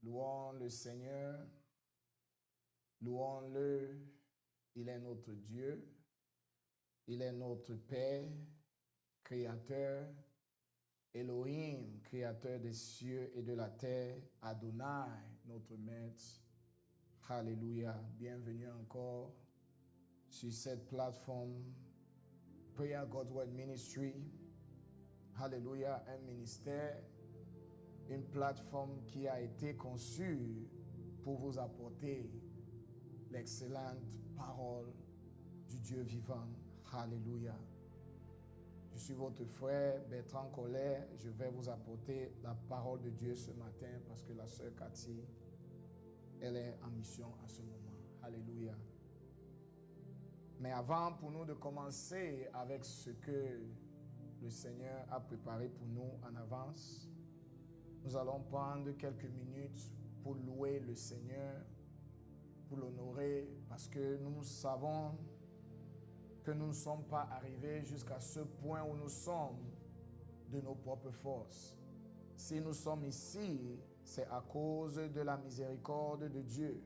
Louons le Seigneur, louons-le, il est notre Dieu, il est notre Père, Créateur, Elohim, Créateur des cieux et de la terre, Adonai, notre Maître. Alléluia, bienvenue encore sur cette plateforme Prayer God's Word Ministry. Alléluia, un ministère, une plateforme qui a été conçue pour vous apporter l'excellente parole du Dieu vivant. Alléluia. Je suis votre frère Bertrand Collet. Je vais vous apporter la parole de Dieu ce matin parce que la sœur Cathy, elle est en mission à ce moment. Alléluia. Mais avant, pour nous de commencer avec ce que le Seigneur a préparé pour nous en avance, nous allons prendre quelques minutes pour louer le Seigneur, pour l'honorer, parce que nous savons que nous ne sommes pas arrivés jusqu'à ce point où nous sommes de nos propres forces. Si nous sommes ici, c'est à cause de la miséricorde de Dieu.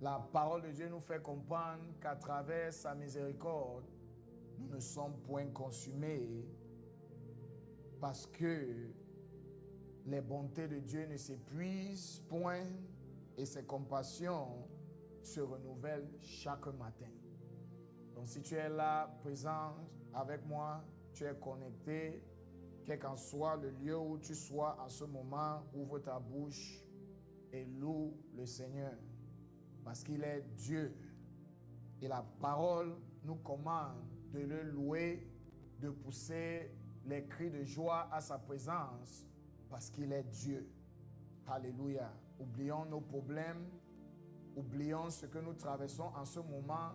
La parole de Dieu nous fait comprendre qu'à travers sa miséricorde, nous ne sommes point consumés parce que les bontés de Dieu ne s'épuisent point et ses compassions se renouvellent chaque matin. Donc si tu es là, présent avec moi, tu es connecté, quel qu'en soit le lieu où tu sois en ce moment, ouvre ta bouche et loue le Seigneur. Parce qu'il est Dieu. Et la parole nous commande de le louer, de pousser les cris de joie à sa présence, parce qu'il est Dieu. Alléluia. Oublions nos problèmes, oublions ce que nous traversons en ce moment,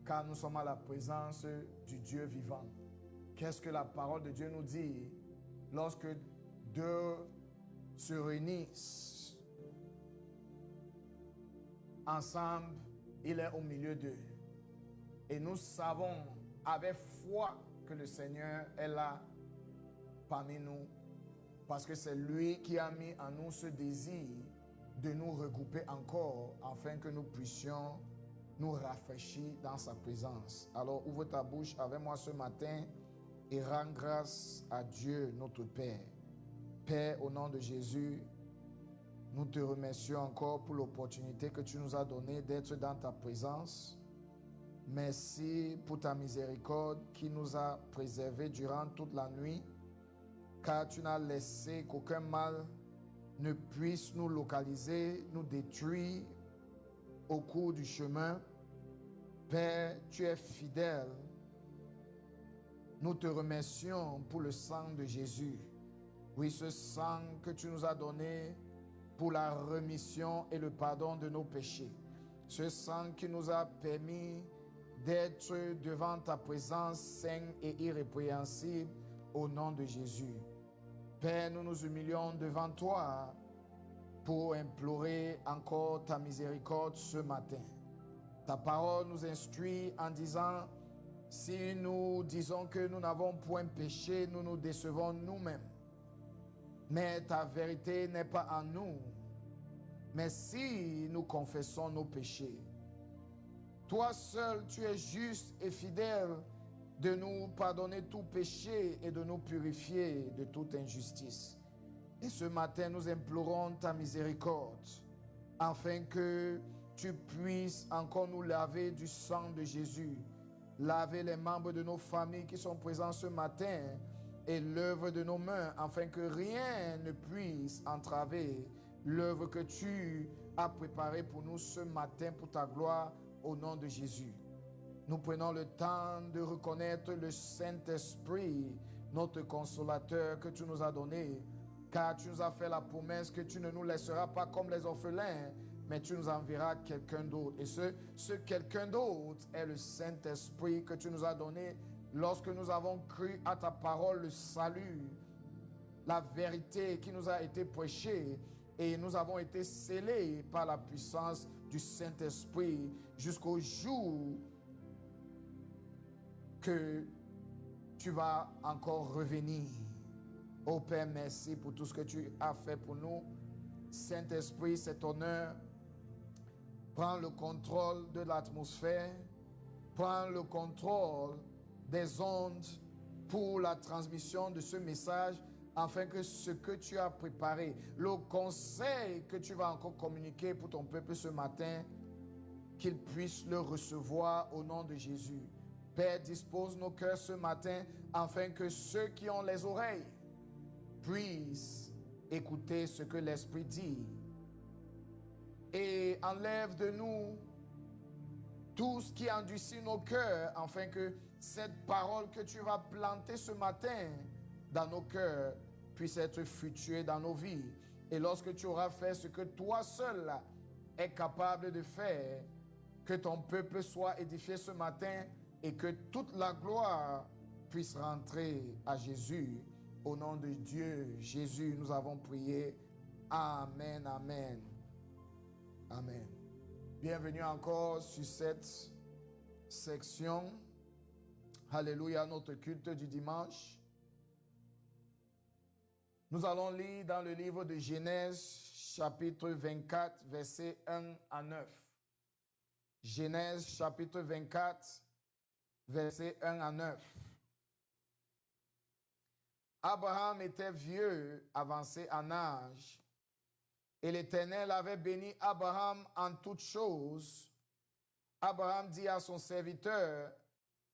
car nous sommes à la présence du Dieu vivant. Qu'est-ce que la parole de Dieu nous dit? Lorsque deux se réunissent ensemble, il est au milieu d'eux. Et nous savons avec foi que le Seigneur est là parmi nous, parce que c'est lui qui a mis en nous ce désir de nous regrouper encore afin que nous puissions nous rafraîchir dans sa présence. Alors ouvre ta bouche avec moi ce matin et rends grâce à Dieu notre Père. Père, au nom de Jésus, nous te remercions encore pour l'opportunité que tu nous as donnée d'être dans ta présence. Merci pour ta miséricorde qui nous a préservés durant toute la nuit, car tu n'as laissé qu'aucun mal ne puisse nous localiser, nous détruire au cours du chemin. Père, tu es fidèle. Nous te remercions pour le sang de Jésus. Oui, ce sang que tu nous as donné pour la remission et le pardon de nos péchés. Ce sang qui nous a permis d'être devant ta présence sainte et irrépréhensible au nom de Jésus. Père, nous nous humilions devant toi pour implorer encore ta miséricorde ce matin. Ta parole nous instruit en disant, si nous disons que nous n'avons point péché, nous nous décevons nous-mêmes. Mais ta vérité n'est pas en nous. Mais si nous confessons nos péchés, toi seul, tu es juste et fidèle de nous pardonner tout péché et de nous purifier de toute injustice. Et ce matin, nous implorons ta miséricorde, afin que tu puisses encore nous laver du sang de Jésus, laver les membres de nos familles qui sont présents ce matin et l'œuvre de nos mains, afin que rien ne puisse entraver l'œuvre que tu as préparée pour nous ce matin pour ta gloire, au nom de Jésus. Nous prenons le temps de reconnaître le Saint-Esprit, notre consolateur que tu nous as donné, car tu nous as fait la promesse que tu ne nous laisseras pas comme les orphelins, mais tu nous enverras quelqu'un d'autre. Et ce quelqu'un d'autre est le Saint-Esprit que tu nous as donné lorsque nous avons cru à ta parole, le salut, la vérité qui nous a été prêchée, et nous avons été scellés par la puissance du Saint-Esprit jusqu'au jour que tu vas encore revenir. Oh Père, merci pour tout ce que tu as fait pour nous. Saint-Esprit, c'est honneur. Prends le contrôle de l'atmosphère. Prends le contrôle des ondes pour la transmission de ce message, afin que ce que tu as préparé, le conseil que tu vas encore communiquer pour ton peuple ce matin, qu'ils puissent le recevoir au nom de Jésus. Père, dispose nos cœurs ce matin, afin que ceux qui ont les oreilles puissent écouter ce que l'Esprit dit. Et enlève de nous tout ce qui endurcit nos cœurs, afin que cette parole que tu vas planter ce matin dans nos cœurs puisse être fructueuse dans nos vies. Et lorsque tu auras fait ce que toi seul es capable de faire, que ton peuple soit édifié ce matin et que toute la gloire puisse rentrer à Jésus. Au nom de Dieu, Jésus, nous avons prié. Amen, amen. Amen. Bienvenue encore sur cette section. Alléluia, notre culte du dimanche. Nous allons lire dans le livre de Genèse, chapitre 24, versets 1 à 9. Genèse, chapitre 24, versets 1 à 9. Abraham était vieux, avancé en âge, et l'Éternel avait béni Abraham en toutes choses. Abraham dit à son serviteur,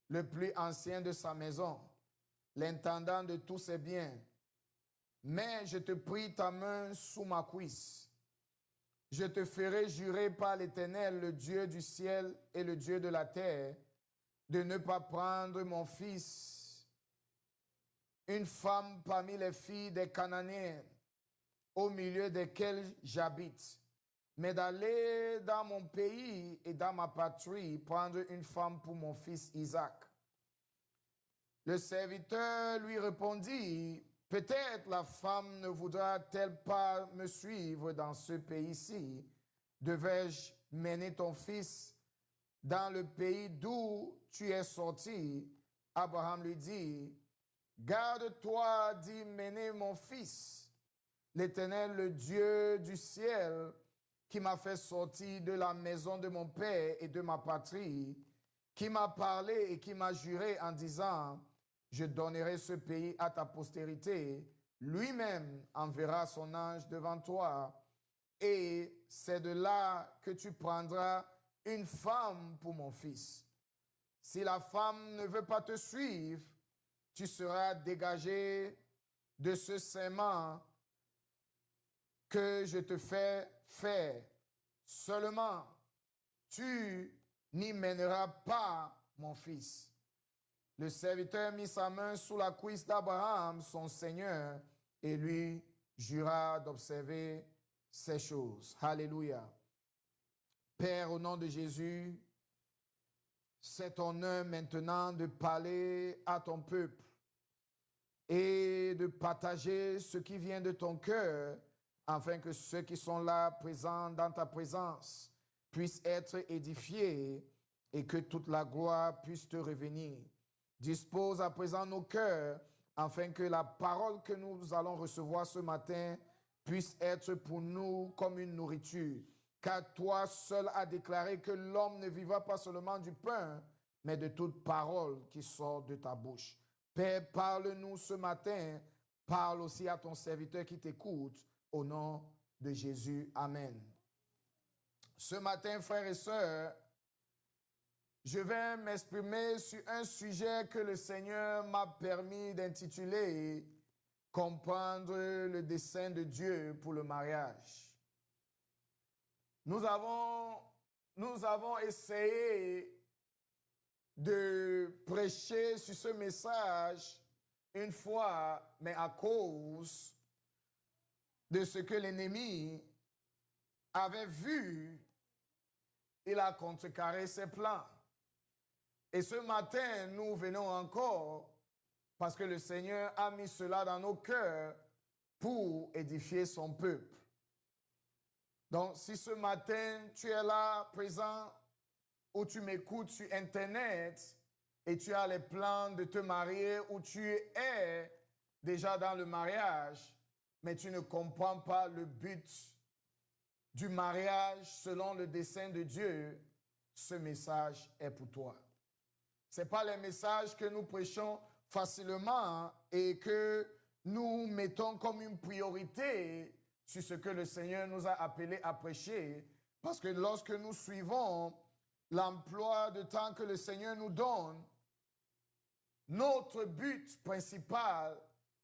le plus ancien de sa maison, l'intendant de tous ses biens, « Mais je te prie ta main sous ma cuisse. Je te ferai jurer par l'Éternel, le Dieu du ciel et le Dieu de la terre, de ne pas prendre mon fils, une femme parmi les filles des Cananéens, au milieu desquels j'habite, mais d'aller dans mon pays et dans ma patrie prendre une femme pour mon fils Isaac. » Le serviteur lui répondit, « Peut-être la femme ne voudra-t-elle pas me suivre dans ce pays-ci? Devais-je mener ton fils dans le pays d'où tu es sorti? » Abraham lui dit, « Garde-toi d'y mener mon fils. L'Éternel, le Dieu du ciel, qui m'a fait sortir de la maison de mon père et de ma patrie, qui m'a parlé et qui m'a juré en disant, je donnerai ce pays à ta postérité, lui-même enverra son ange devant toi, et c'est de là que tu prendras une femme pour mon fils. Si la femme ne veut pas te suivre, tu seras dégagé de ce serment que je te fais faire. Seulement, tu n'y mèneras pas mon fils. » Le serviteur mit sa main sous la cuisse d'Abraham, son Seigneur, et lui jura d'observer ces choses. Alléluia. Père, au nom de Jésus, c'est ton honneur maintenant de parler à ton peuple et de partager ce qui vient de ton cœur, afin que ceux qui sont là, présents dans ta présence, puissent être édifiés et que toute la gloire puisse te revenir. Dispose à présent nos cœurs, afin que la parole que nous allons recevoir ce matin puisse être pour nous comme une nourriture. Car toi seul as déclaré que l'homme ne vivra pas seulement du pain, mais de toute parole qui sort de ta bouche. Père, parle-nous ce matin, parle aussi à ton serviteur qui t'écoute, au nom de Jésus. Amen. Ce matin, frères et sœurs, je vais m'exprimer sur un sujet que le Seigneur m'a permis d'intituler « Comprendre le dessein de Dieu pour le mariage ». Nous avons essayé de prêcher sur ce message une fois, mais à cause de ce que l'ennemi avait vu, il a contrecarré ses plans. Et ce matin, nous venons encore parce que le Seigneur a mis cela dans nos cœurs pour édifier son peuple. Donc, si ce matin, tu es là, présent, ou tu m'écoutes sur Internet, et tu as les plans de te marier, ou tu es déjà dans le mariage, mais tu ne comprends pas le but du mariage selon le dessein de Dieu, ce message est pour toi. Ce n'est pas les messages que nous prêchons facilement et que nous mettons comme une priorité sur ce que le Seigneur nous a appelés à prêcher. Parce que lorsque nous suivons l'emploi de temps que le Seigneur nous donne, notre but principal,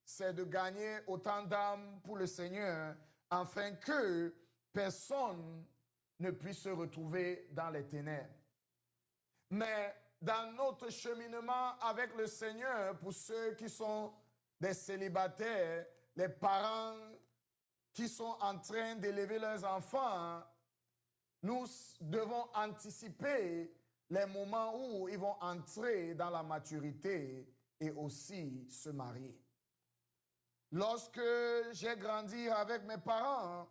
c'est de gagner autant d'âmes pour le Seigneur afin que personne ne puisse se retrouver dans les ténèbres. Mais dans notre cheminement avec le Seigneur, pour ceux qui sont des célibataires, les parents qui sont en train d'élever leurs enfants, nous devons anticiper les moments où ils vont entrer dans la maturité et aussi se marier. Lorsque j'ai grandi avec mes parents,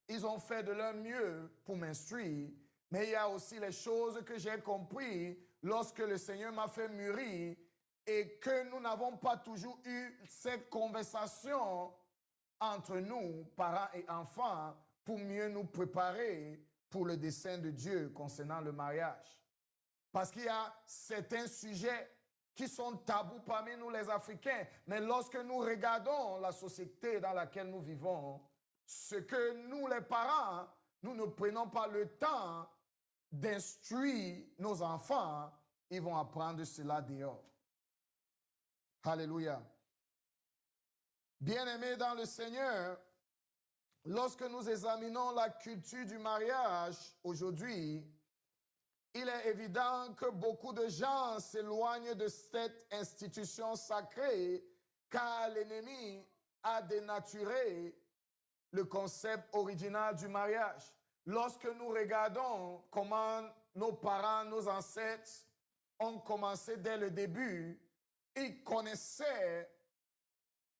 ils ont fait de leur mieux pour m'instruire, mais il y a aussi les choses que j'ai comprises lorsque le Seigneur m'a fait mûrir et que nous n'avons pas toujours eu cette conversation entre nous, parents et enfants, pour mieux nous préparer pour le dessein de Dieu concernant le mariage. Parce qu'il y a certains sujets qui sont tabous parmi nous les Africains, mais lorsque nous regardons la société dans laquelle nous vivons, ce que nous les parents, nous ne prenons pas le temps d'instruire nos enfants, ils vont apprendre cela dehors. Alléluia. Bien-aimés dans le Seigneur, lorsque nous examinons la culture du mariage aujourd'hui, il est évident que beaucoup de gens s'éloignent de cette institution sacrée car l'ennemi a dénaturé le concept original du mariage. Lorsque nous regardons comment nos parents, nos ancêtres ont commencé dès le début, ils connaissaient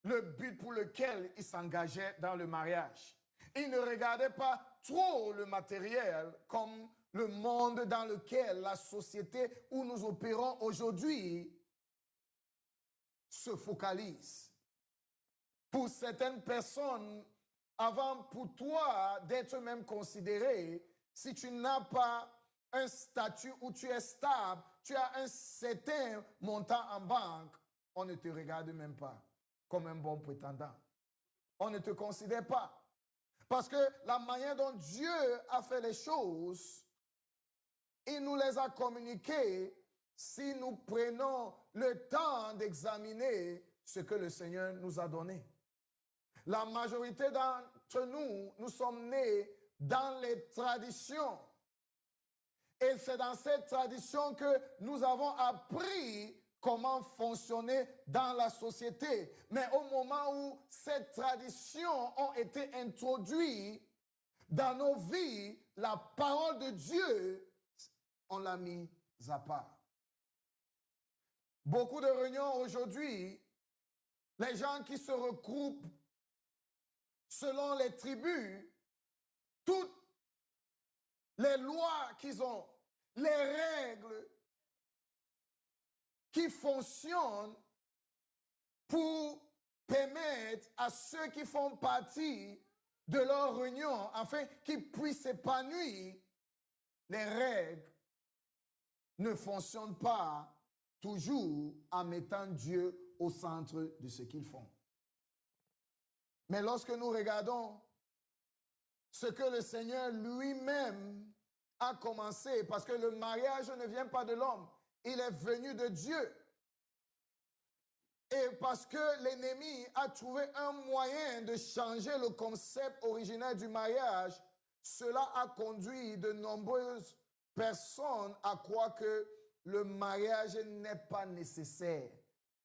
le but pour lequel ils s'engageaient dans le mariage. Ils ne regardaient pas trop le matériel comme le monde dans lequel la société où nous opérons aujourd'hui se focalise. Pour certaines personnes, avant pour toi d'être même considéré, si tu n'as pas un statut où tu es stable, tu as un certain montant en banque, on ne te regarde même pas comme un bon prétendant. On ne te considère pas. Parce que la manière dont Dieu a fait les choses, il nous les a communiquées si nous prenons le temps d'examiner ce que le Seigneur nous a donné. La majorité d'entre nous, nous sommes nés dans les traditions. Et c'est dans cette tradition que nous avons appris comment fonctionner dans la société. Mais au moment où ces traditions ont été introduites dans nos vies, la parole de Dieu, on l'a mise à part. Beaucoup de réunions aujourd'hui, les gens qui se regroupent selon les tribus, toutes les lois qu'ils ont, les règles qui fonctionnent pour permettre à ceux qui font partie de leur réunion, afin qu'ils puissent s'épanouir, les règles ne fonctionnent pas toujours en mettant Dieu au centre de ce qu'ils font. Mais lorsque nous regardons ce que le Seigneur lui-même a commencé, parce que le mariage ne vient pas de l'homme, il est venu de Dieu. Et parce que l'ennemi a trouvé un moyen de changer le concept originel du mariage, cela a conduit de nombreuses personnes à croire que le mariage n'est pas nécessaire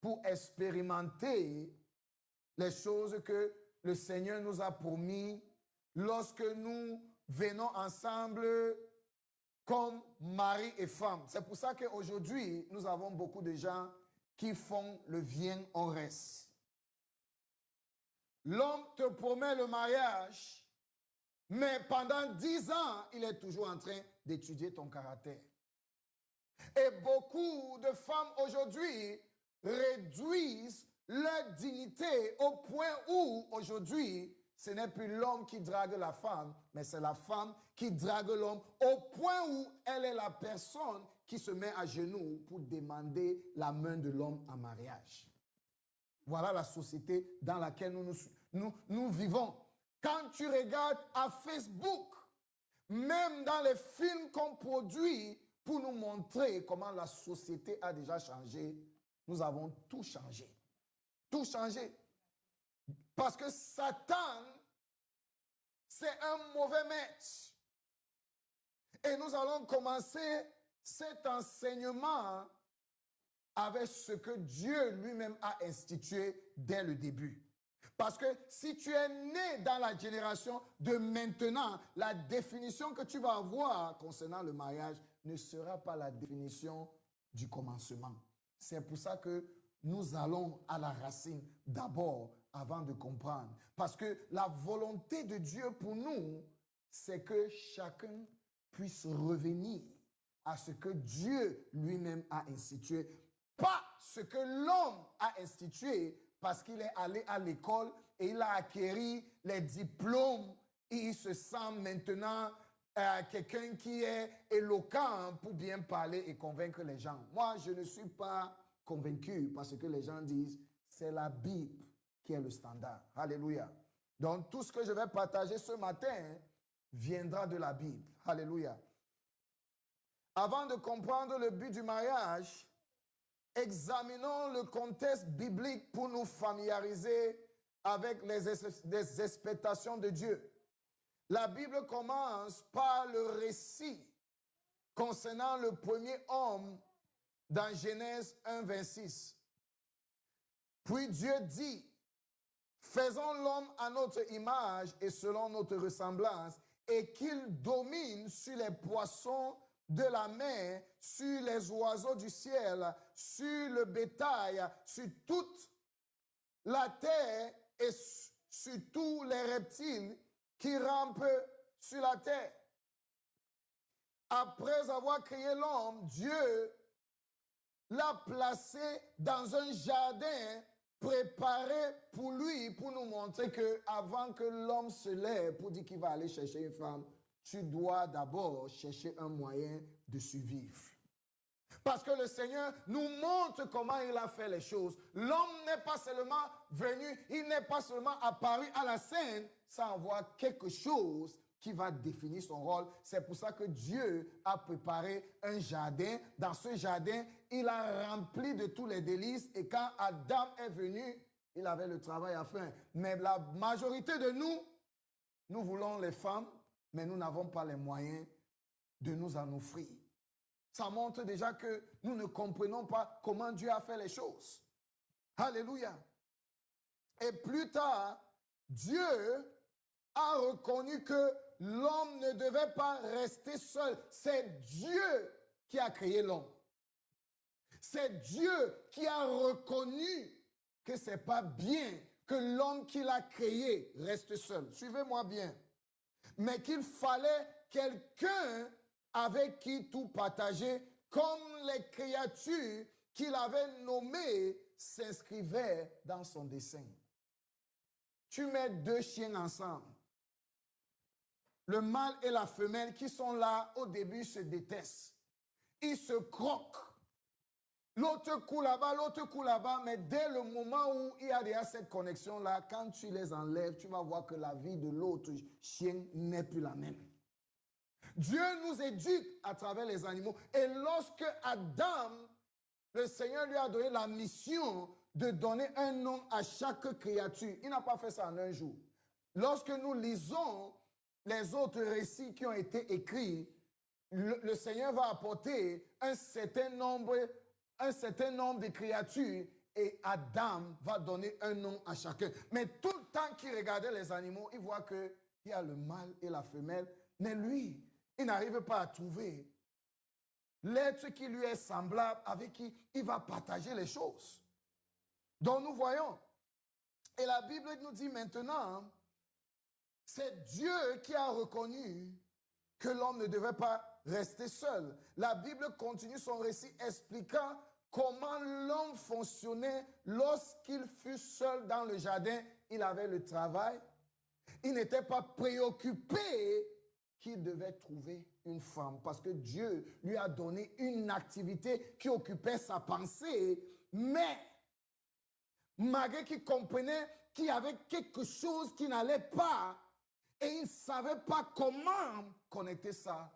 pour expérimenter les choses que le Seigneur nous a promis lorsque nous venons ensemble comme mari et femme. C'est pour ça qu'aujourd'hui, nous avons beaucoup de gens qui font le viens, on reste. L'homme te promet le mariage, mais pendant 10 ans, il est toujours en train d'étudier ton caractère. Et beaucoup de femmes aujourd'hui réduisent leur dignité au point où aujourd'hui, ce n'est plus l'homme qui drague la femme, mais c'est la femme qui drague l'homme au point où elle est la personne qui se met à genoux pour demander la main de l'homme en mariage. Voilà la société dans laquelle nous vivons. Quand tu regardes à Facebook, même dans les films qu'on produit pour nous montrer comment la société a déjà changé, nous avons tout changé. Tout changé. Parce que Satan, c'est un mauvais maître. Et nous allons commencer cet enseignement avec ce que Dieu lui-même a institué dès le début. Parce que si tu es né dans la génération de maintenant, la définition que tu vas avoir concernant le mariage ne sera pas la définition du commencement. C'est pour ça que nous allons à la racine d'abord avant de comprendre. Parce que la volonté de Dieu pour nous, c'est que chacun puisse revenir à ce que Dieu lui-même a institué. Pas ce que l'homme a institué parce qu'il est allé à l'école et il a acquis les diplômes et il se sent maintenant quelqu'un qui est éloquent pour bien parler et convaincre les gens. Moi, je ne suis pas convaincu parce que les gens disent c'est la Bible qui est le standard. Alléluia. Donc, tout ce que je vais partager ce matin viendra de la Bible. Alléluia. Avant de comprendre le but du mariage, examinons le contexte biblique pour nous familiariser avec les expectations de Dieu. La Bible commence par le récit concernant le premier homme dans Genèse 1, 26. Puis Dieu dit, faisons l'homme à notre image et selon notre ressemblance, et qu'il domine sur les poissons de la mer, sur les oiseaux du ciel, sur le bétail, sur toute la terre et sur tous les reptiles qui rampent sur la terre. Après avoir créé l'homme, Dieu l'a placé dans un jardin préparé pour lui, pour nous montrer que avant que l'homme se lève pour dire qu'il va aller chercher une femme, tu dois d'abord chercher un moyen de survivre. Parce que le Seigneur nous montre comment il a fait les choses. L'homme n'est pas seulement venu, il n'est pas seulement apparu à la scène sans avoir quelque chose qui va définir son rôle. C'est pour ça que Dieu a préparé un jardin. Dans ce jardin, il a rempli de tous les délices. Et quand Adam est venu, il avait le travail à faire. Mais la majorité de nous voulons les femmes, mais nous n'avons pas les moyens de nous en offrir. Ça montre déjà que nous ne comprenons pas comment Dieu a fait les choses. Alléluia. Et plus tard, Dieu a reconnu que l'homme ne devait pas rester seul. C'est Dieu qui a créé l'homme. C'est Dieu qui a reconnu que ce n'est pas bien que l'homme qu'il a créé reste seul. Suivez-moi bien. Mais qu'il fallait quelqu'un avec qui tout partager, comme les créatures qu'il avait nommées s'inscrivaient dans son dessein. Tu mets deux chiens ensemble. Le mâle et la femelle qui sont là, au début, se détestent. Ils se croquent. L'autre coup là-bas, l'autre coup là-bas, mais dès le moment où il y a déjà cette connexion-là, quand tu les enlèves, tu vas voir que la vie de l'autre chien n'est plus la même. Dieu nous éduque à travers les animaux. Et lorsque Adam, le Seigneur lui a donné la mission de donner un nom à chaque créature, il n'a pas fait ça en un jour. Lorsque nous lisons les autres récits qui ont été écrits, le Seigneur va apporter un certain nombre de créatures et Adam va donner un nom à chacun. Mais tout le temps qu'il regardait les animaux, il voit qu'il y a le mâle et la femelle, mais lui, il n'arrive pas à trouver l'être qui lui est semblable, avec qui il va partager les choses. Donc nous voyons, et la Bible nous dit maintenant, c'est Dieu qui a reconnu que l'homme ne devait pas rester seul. La Bible continue son récit expliquant comment l'homme fonctionnait lorsqu'il fut seul dans le jardin. Il avait le travail, Il n'était pas préoccupé qu'il devait trouver une femme parce que Dieu lui a donné une activité qui occupait sa pensée, mais malgré qu'il comprenait qu'il y avait quelque chose qui n'allait pas et il ne savait pas comment connecter ça,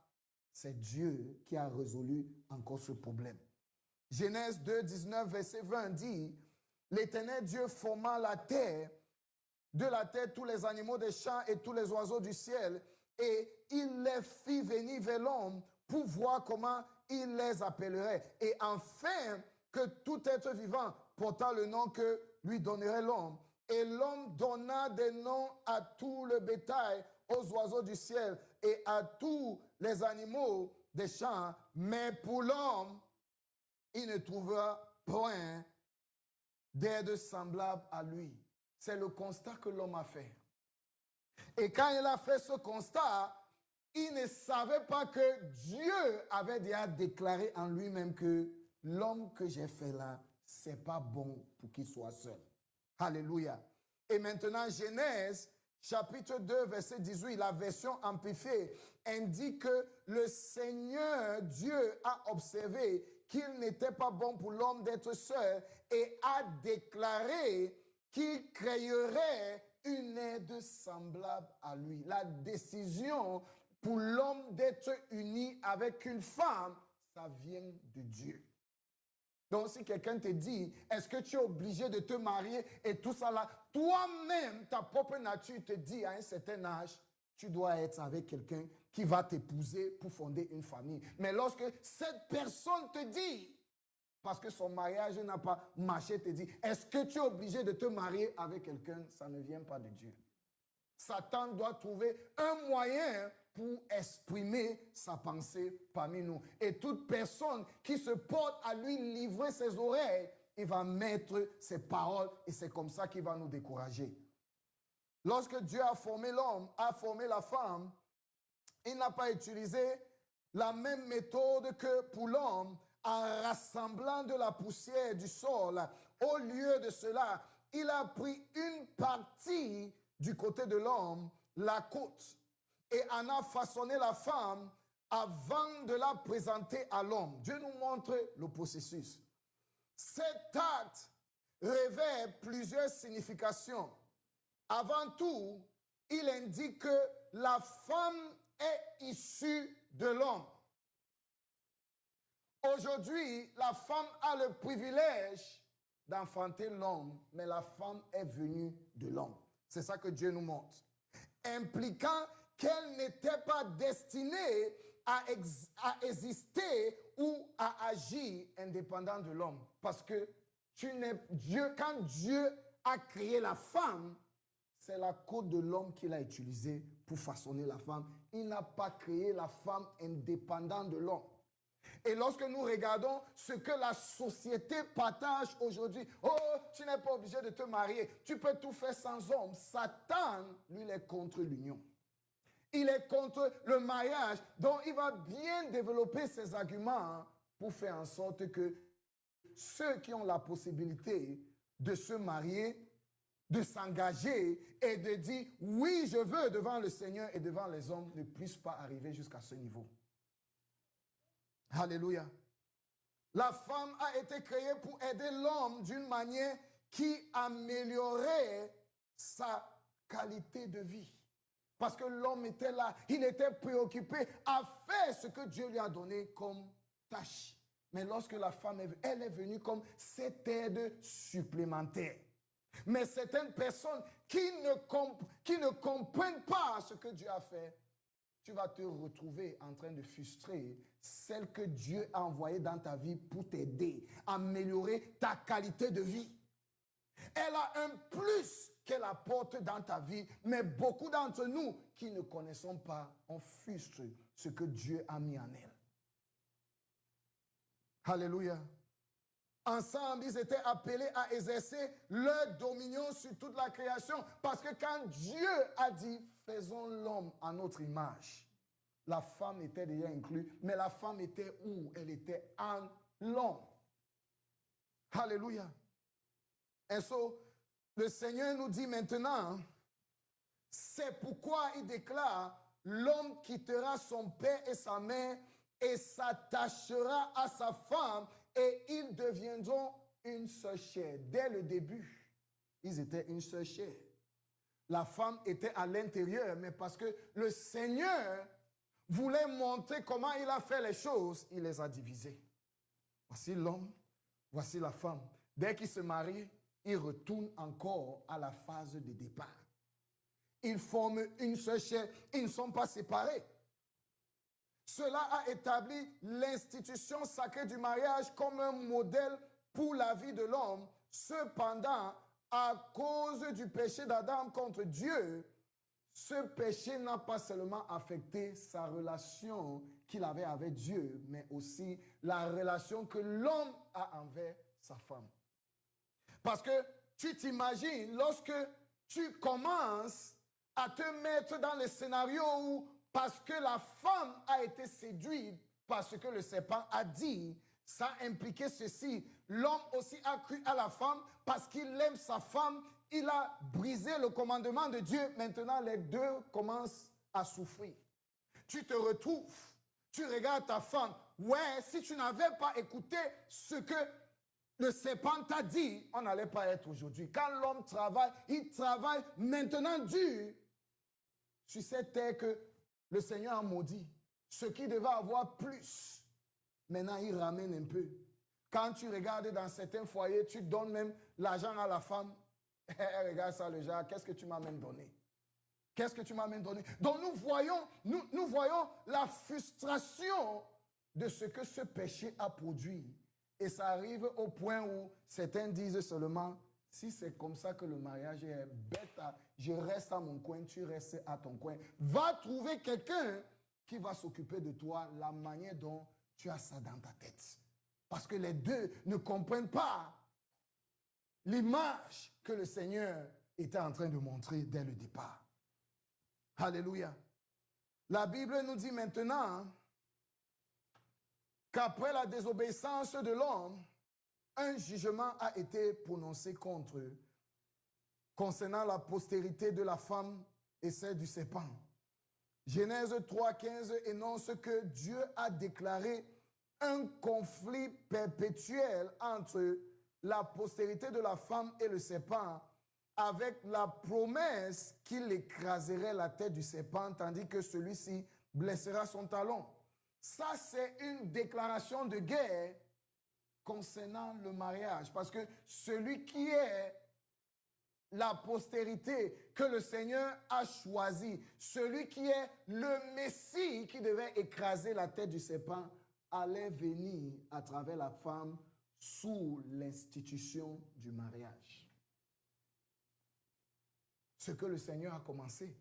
c'est Dieu qui a résolu encore ce problème. Genèse 2, 19, verset 20 dit, l'Éternel Dieu forma la terre, de la terre tous les animaux des champs et tous les oiseaux du ciel, et il les fit venir vers l'homme pour voir comment il les appellerait. Et enfin, que tout être vivant porta le nom que lui donnerait l'homme. Et l'homme donna des noms à tout le bétail, aux oiseaux du ciel et à tous les animaux des champs. Mais pour l'homme, il ne trouvera point d'aide semblable à lui. C'est le constat que l'homme a fait. Et quand il a fait ce constat, il ne savait pas que Dieu avait déjà déclaré en lui-même que l'homme que j'ai fait là, c'est pas bon pour qu'il soit seul. Alléluia. Et maintenant, Genèse, chapitre 2, verset 18, la version amplifiée, indique que le Seigneur Dieu a observé qu'il n'était pas bon pour l'homme d'être seul et a déclaré qu'il créerait une aide semblable à lui. La décision pour l'homme d'être uni avec une femme, ça vient de Dieu. Donc, si quelqu'un te dit, est-ce que tu es obligé de te marier et tout ça là, toi-même, ta propre nature te dit à un certain âge, tu dois être avec quelqu'un qui va t'épouser pour fonder une famille. Mais lorsque cette personne te dit, parce que son mariage n'a pas marché, te dit, est-ce que tu es obligé de te marier avec quelqu'un? Ça ne vient pas de Dieu. Satan doit trouver un moyen pour exprimer sa pensée parmi nous. Et toute personne qui se porte à lui livrer ses oreilles, il va mettre ses paroles et c'est comme ça qu'il va nous décourager. Lorsque Dieu a formé l'homme, a formé la femme, il n'a pas utilisé la même méthode que pour l'homme en rassemblant de la poussière du sol. Au lieu de cela, il a pris une partie du côté de l'homme, la côte, et en a façonné la femme avant de la présenter à l'homme. Dieu nous montre le processus. Cet acte revêt plusieurs significations. Avant tout, il indique que la femme est issue de l'homme. Aujourd'hui, la femme a le privilège d'enfanter l'homme, mais la femme est venue de l'homme. C'est ça que Dieu nous montre. Impliquant qu'elle n'était pas destinée à exister ou à agir indépendant de l'homme. Parce que quand Dieu a créé la femme, c'est la côte de l'homme qu'il a utilisée pour façonner la femme. Il n'a pas créé la femme indépendante de l'homme. Et lorsque nous regardons ce que la société partage aujourd'hui, oh, tu n'es pas obligé de te marier, tu peux tout faire sans homme. Satan, lui, il est contre l'union. Il est contre le mariage. Donc, il va bien développer ses arguments pour faire en sorte que ceux qui ont la possibilité de se marier, de s'engager et de dire « oui, je veux » devant le Seigneur et devant les hommes ne puissent pas arriver jusqu'à ce niveau. Alléluia. La femme a été créée pour aider l'homme d'une manière qui améliorait sa qualité de vie. Parce que l'homme était là, il était préoccupé à faire ce que Dieu lui a donné comme tâche. Mais lorsque la femme est venue, elle est venue comme cette aide supplémentaire. Mais certaines personnes qui ne comprennent pas ce que Dieu a fait, tu vas te retrouver en train de frustrer celle que Dieu a envoyée dans ta vie pour t'aider à améliorer ta qualité de vie. Elle a un plus qu'elle apporte dans ta vie, mais beaucoup d'entre nous qui ne connaissons pas, on frustre ce que Dieu a mis en elle. Alléluia. Ensemble, ils étaient appelés à exercer leur dominion sur toute la création. Parce que quand Dieu a dit, faisons l'homme à notre image, la femme était déjà inclue, mais la femme était où? Elle était en l'homme. Alléluia. Et so, le Seigneur nous dit maintenant, C'est pourquoi il déclare, l'homme quittera son père et sa mère et s'attachera à sa femme et ils deviendront une seule chair. Dès le début, ils étaient une seule chair. La femme était à l'intérieur, mais parce que le Seigneur voulait montrer comment il a fait les choses, il les a divisés. Voici l'homme, voici la femme. Dès qu'ils se marient, ils retournent encore à la phase de départ. Ils forment une seule chair, ils ne sont pas séparés. Cela a établi l'institution sacrée du mariage comme un modèle pour la vie de l'homme. Cependant, à cause du péché d'Adam contre Dieu, ce péché n'a pas seulement affecté sa relation qu'il avait avec Dieu, mais aussi la relation que l'homme a envers sa femme. Parce que tu t'imagines, lorsque tu commences à te mettre dans le scénario où, parce que la femme a été séduite par ce que le serpent a dit, ça impliquait ceci. L'homme aussi a cru à la femme parce qu'il aime sa femme. Il a brisé le commandement de Dieu. Maintenant, les deux commencent à souffrir. Tu te retrouves, tu regardes ta femme. Ouais, si tu n'avais pas écouté ce que le serpent t'a dit, on n'allait pas être aujourd'hui. Quand l'homme travaille, il travaille maintenant dur sur cette terre que le Seigneur a maudit. Ce qui devait avoir plus, maintenant il ramène un peu. Quand tu regardes dans certains foyers, tu donnes même l'argent à la femme. Regarde ça, le genre, qu'est-ce que tu m'as même donné? Qu'est-ce que tu m'as même donné? Donc nous voyons la frustration de ce que ce péché a produit. Et ça arrive au point où certains disent seulement, si c'est comme ça que le mariage est bête, je reste à mon coin, tu restes à ton coin. Va trouver quelqu'un qui va s'occuper de toi, la manière dont tu as ça dans ta tête. Parce que les deux ne comprennent pas l'image que le Seigneur était en train de montrer dès le départ. Alléluia. La Bible nous dit maintenant qu'après la désobéissance de l'homme, un jugement a été prononcé contre eux concernant la postérité de la femme et celle du serpent. Genèse 3,15 énonce que Dieu a déclaré un conflit perpétuel entre la postérité de la femme et le serpent, avec la promesse qu'il écraserait la tête du serpent, tandis que celui-ci blessera son talon. Ça, c'est une déclaration de guerre concernant le mariage, parce que celui qui est la postérité que le Seigneur a choisi, celui qui est le Messie qui devait écraser la tête du serpent, allait venir à travers la femme sous l'institution du mariage. Ce que le Seigneur a commencé.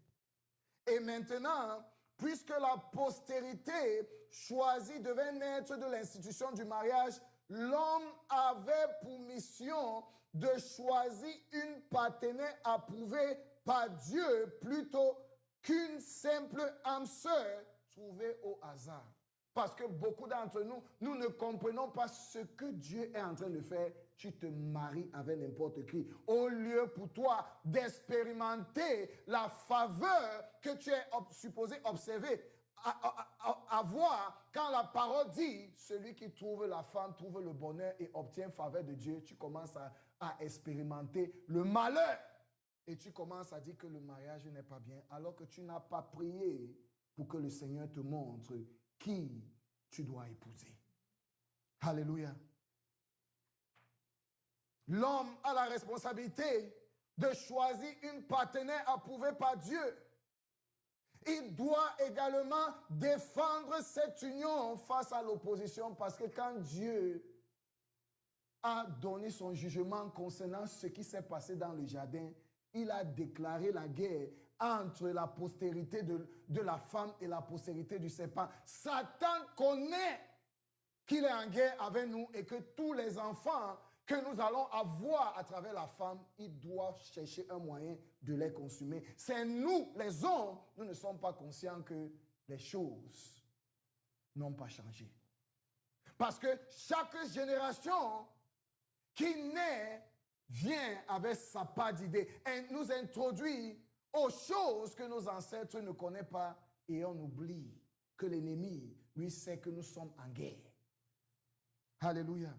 Et maintenant, puisque la postérité choisie devait naître de l'institution du mariage, l'homme avait pour mission de choisir une partenaire approuvée par Dieu plutôt qu'une simple âme sœur trouvée au hasard. Parce que beaucoup d'entre nous, nous ne comprenons pas ce que Dieu est en train de faire. Tu te maries avec n'importe qui. Au lieu pour toi d'expérimenter la faveur que tu es supposé observer, avoir, quand la parole dit, celui qui trouve la femme trouve le bonheur et obtient faveur de Dieu, tu commences à expérimenter le malheur. Et tu commences à dire que le mariage n'est pas bien, alors que tu n'as pas prié pour que le Seigneur te montre qui tu dois épouser. Alléluia. L'homme a la responsabilité de choisir une partenaire approuvée par Dieu. Il doit également défendre cette union face à l'opposition, parce que quand Dieu a donné son jugement concernant ce qui s'est passé dans le jardin, il a déclaré la guerre entre la postérité de la femme et la postérité du serpent. Satan connaît qu'il est en guerre avec nous et que tous les enfants que nous allons avoir à travers la femme, il doit chercher un moyen de les consumer. C'est nous, les hommes, nous ne sommes pas conscients que les choses n'ont pas changé. Parce que chaque génération qui naît vient avec sa part d'idées et nous introduit aux choses que nos ancêtres ne connaissent pas et on oublie que l'ennemi, lui, sait que nous sommes en guerre. Alléluia.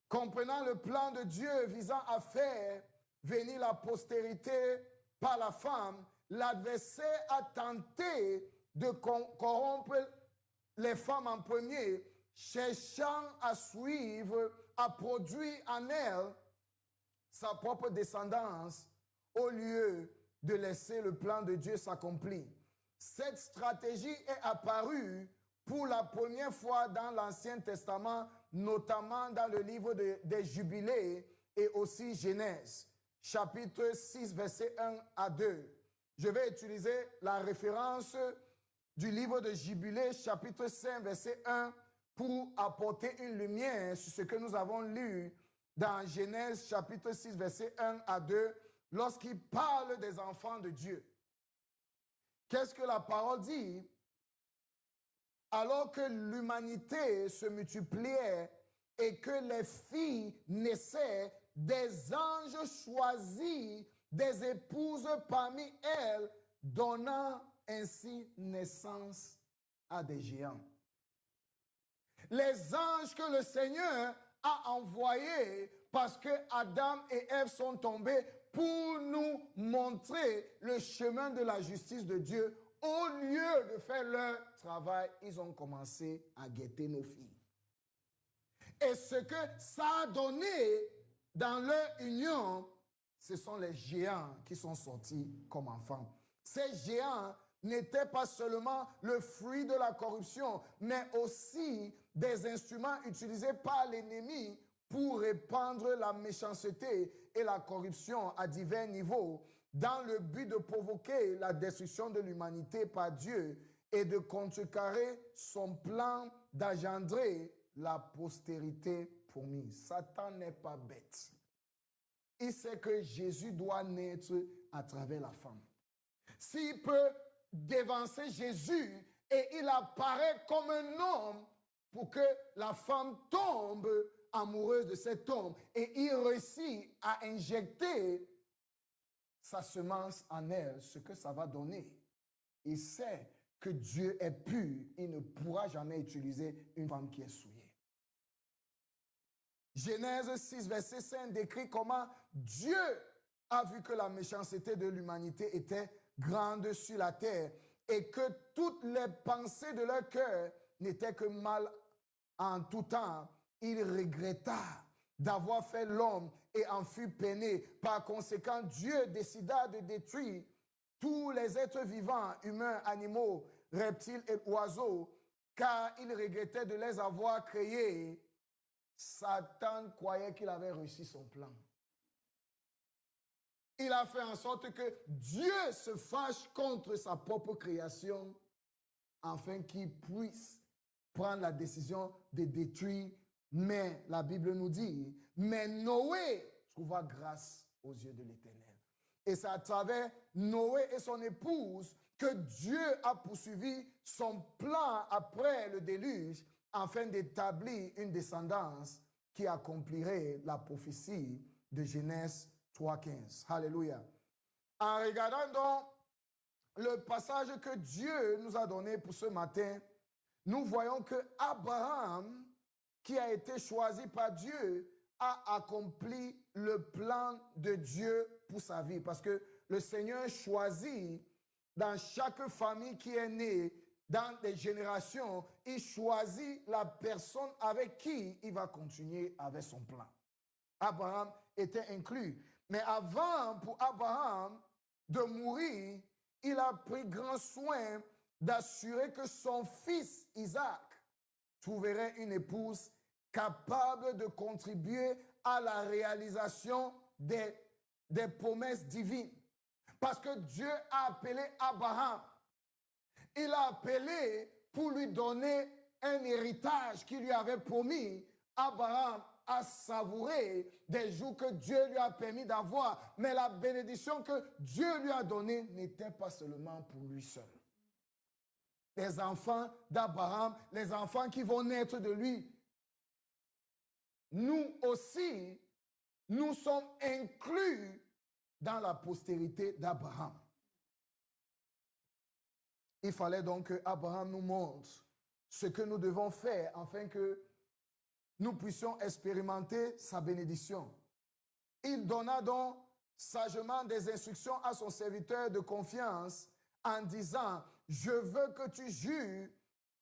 Comprenant le plan de Dieu visant à faire venir la postérité par la femme, l'adversaire a tenté de corrompre les femmes en premier, cherchant à suivre, à produire en elle sa propre descendance au lieu de laisser le plan de Dieu s'accomplir. Cette stratégie est apparue pour la première fois dans l'Ancien Testament, notamment dans le livre des Jubilés et aussi Genèse, chapitre 6, verset 1 à 2. Je vais utiliser la référence du livre de Jubilés, chapitre 5, verset 1, pour apporter une lumière sur ce que nous avons lu dans Genèse, chapitre 6, verset 1 à 2, lorsqu'il parle des enfants de Dieu. Qu'est-ce que la parole dit? Alors que l'humanité se multipliait et que les filles naissaient, des anges choisis des épouses parmi elles, donnant ainsi naissance à des géants. Les anges que le Seigneur a envoyés parce que Adam et Ève sont tombés pour nous montrer le chemin de la justice de Dieu. Au lieu de faire leur travail, ils ont commencé à guetter nos filles. Et ce que ça a donné dans leur union, ce sont les géants qui sont sortis comme enfants. Ces géants n'étaient pas seulement le fruit de la corruption, mais aussi des instruments utilisés par l'ennemi pour répandre la méchanceté et la corruption à divers niveaux, dans le but de provoquer la destruction de l'humanité par Dieu et de contrecarrer son plan d'engendrer la postérité promise. Satan n'est pas bête. Il sait que Jésus doit naître à travers la femme. S'il peut dévancer Jésus et il apparaît comme un homme pour que la femme tombe amoureuse de cet homme et il réussit à injecter sa semence en elle, ce que ça va donner. Il sait que Dieu est pur, il ne pourra jamais utiliser une femme qui est souillée. Genèse 6, verset 5 décrit comment Dieu a vu que la méchanceté de l'humanité était grande sur la terre et que toutes les pensées de leur cœur n'étaient que mal en tout temps. Il regretta d'avoir fait l'homme et en fut peiné. Par conséquent, Dieu décida de détruire tous les êtres vivants, humains, animaux, reptiles et oiseaux, car il regrettait de les avoir créés. Satan croyait qu'il avait réussi son plan. Il a fait en sorte que Dieu se fâche contre sa propre création afin qu'il puisse prendre la décision de détruire. Mais la Bible nous dit, mais Noé trouva grâce aux yeux de l'Éternel. Et c'est à travers Noé et son épouse que Dieu a poursuivi son plan après le déluge afin d'établir une descendance qui accomplirait la prophétie de Genèse 3,15. Alléluia. En regardant donc le passage que Dieu nous a donné pour ce matin, nous voyons que Abraham, qui a été choisi par Dieu, a accompli le plan de Dieu pour sa vie. Parce que le Seigneur choisit dans chaque famille qui est née, dans des générations, il choisit la personne avec qui il va continuer avec son plan. Abraham était inclus. Mais avant, pour Abraham de mourir, il a pris grand soin d'assurer que son fils Isaac trouverait une épouse capable de contribuer à la réalisation des promesses divines. Parce que Dieu a appelé Abraham. Il a appelé pour lui donner un héritage qu'il lui avait promis. Abraham a savouré des jours que Dieu lui a permis d'avoir. Mais la bénédiction que Dieu lui a donnée n'était pas seulement pour lui seul. Les enfants d'Abraham, les enfants qui vont naître de lui, nous aussi, nous sommes inclus dans la postérité d'Abraham. Il fallait donc que Abraham nous montre ce que nous devons faire afin que nous puissions expérimenter sa bénédiction. Il donna donc sagement des instructions à son serviteur de confiance en disant, je veux que tu jures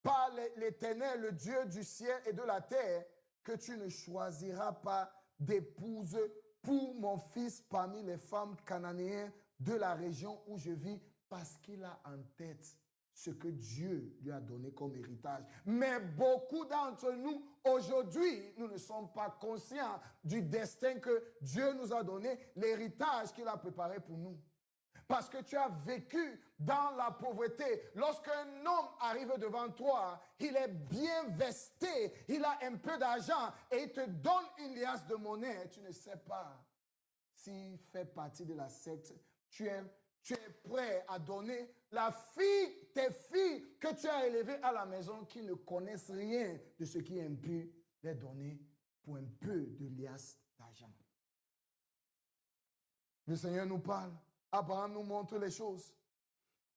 par l'Éternel, le Dieu du ciel et de la terre, que tu ne choisiras pas d'épouse pour mon fils parmi les femmes cananéennes de la région où je vis, parce qu'il a en tête ce que Dieu lui a donné comme héritage. Mais beaucoup d'entre nous, aujourd'hui, nous ne sommes pas conscients du destin que Dieu nous a donné, l'héritage qu'il a préparé pour nous. Parce que tu as vécu dans la pauvreté. Lorsqu'un homme arrive devant toi, il est bien vesté, il a un peu d'argent et il te donne une liasse de monnaie. Tu ne sais pas s'il fait partie de la secte. Tu es prêt à donner tes filles que tu as élevées à la maison qui ne connaissent rien de ce qui est impur, les donner pour un peu de liasse d'argent. Le Seigneur nous parle. Abraham nous montre les choses.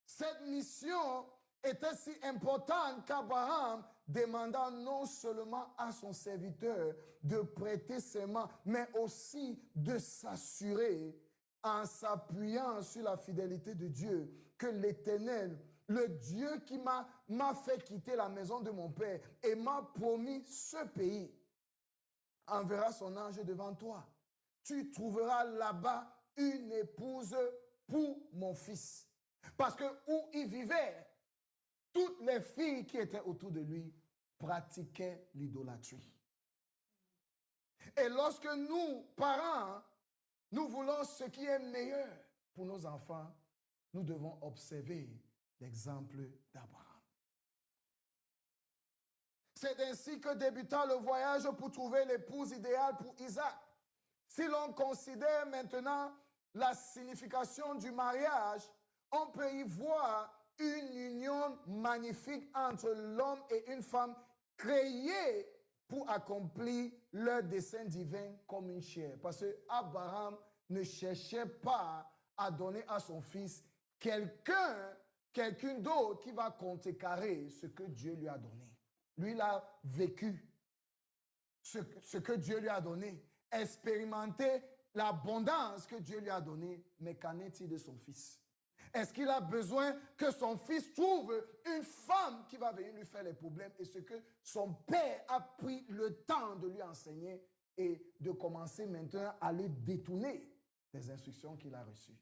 Cette mission était si importante qu'Abraham demanda non seulement à son serviteur de prêter serment, mais aussi de s'assurer, en s'appuyant sur la fidélité de Dieu, que l'Éternel, le Dieu qui m'a fait quitter la maison de mon père et m'a promis ce pays, enverra son ange devant toi. Tu trouveras là-bas une épouse pour mon fils. Parce que où il vivait, toutes les filles qui étaient autour de lui pratiquaient l'idolâtrie. Et lorsque nous, parents, nous voulons ce qui est meilleur pour nos enfants, nous devons observer l'exemple d'Abraham. C'est ainsi que débuta le voyage pour trouver l'épouse idéale pour Isaac. Si l'on considère maintenant la signification du mariage, on peut y voir une union magnifique entre l'homme et une femme créée pour accomplir leur dessein divin comme une chair. Parce que Abraham ne cherchait pas à donner à son fils quelqu'un d'autre qui va contrecarrer ce que Dieu lui a donné. Lui, il a vécu ce que Dieu lui a donné, expérimenté l'abondance que Dieu lui a donnée, mais qu'en est-il de son fils? Est-ce qu'il a besoin que son fils trouve une femme qui va venir lui faire les problèmes? Et ce que son père a pris le temps de lui enseigner et de commencer maintenant à lui détourner des instructions qu'il a reçues.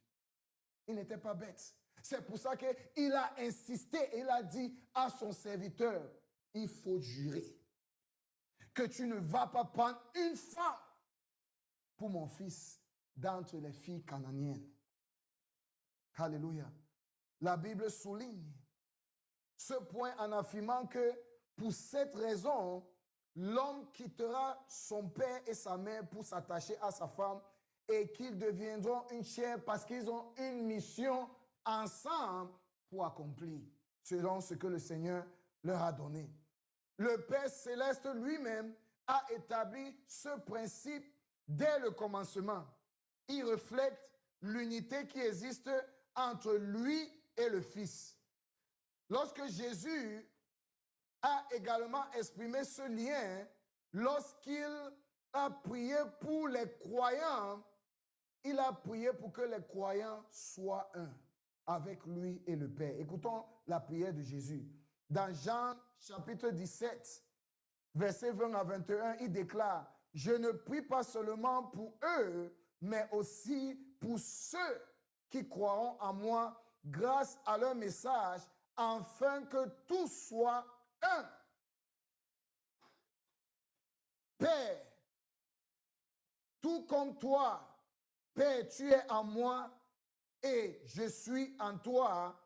Il n'était pas bête. C'est pour ça qu'il a insisté et il a dit à son serviteur, il faut jurer que tu ne vas pas prendre une femme pour mon fils d'entre les filles cananéennes. Alléluia. La Bible souligne ce point en affirmant que pour cette raison, l'homme quittera son père et sa mère pour s'attacher à sa femme et qu'ils deviendront une chair parce qu'ils ont une mission ensemble pour accomplir, selon ce que le Seigneur leur a donné. Le Père céleste lui-même a établi ce principe dès le commencement. Il reflète l'unité qui existe entre lui et le Fils. Lorsque Jésus a également exprimé ce lien, lorsqu'il a prié pour les croyants, il a prié pour que les croyants soient un avec lui et le Père. Écoutons la prière de Jésus. Dans Jean chapitre 17, verset 20 à 21, il déclare, « Je ne prie pas seulement pour eux, mais aussi pour ceux qui croiront en moi grâce à leur message, afin que tous soient un. Père, tout comme toi, Père, tu es en moi et je suis en toi,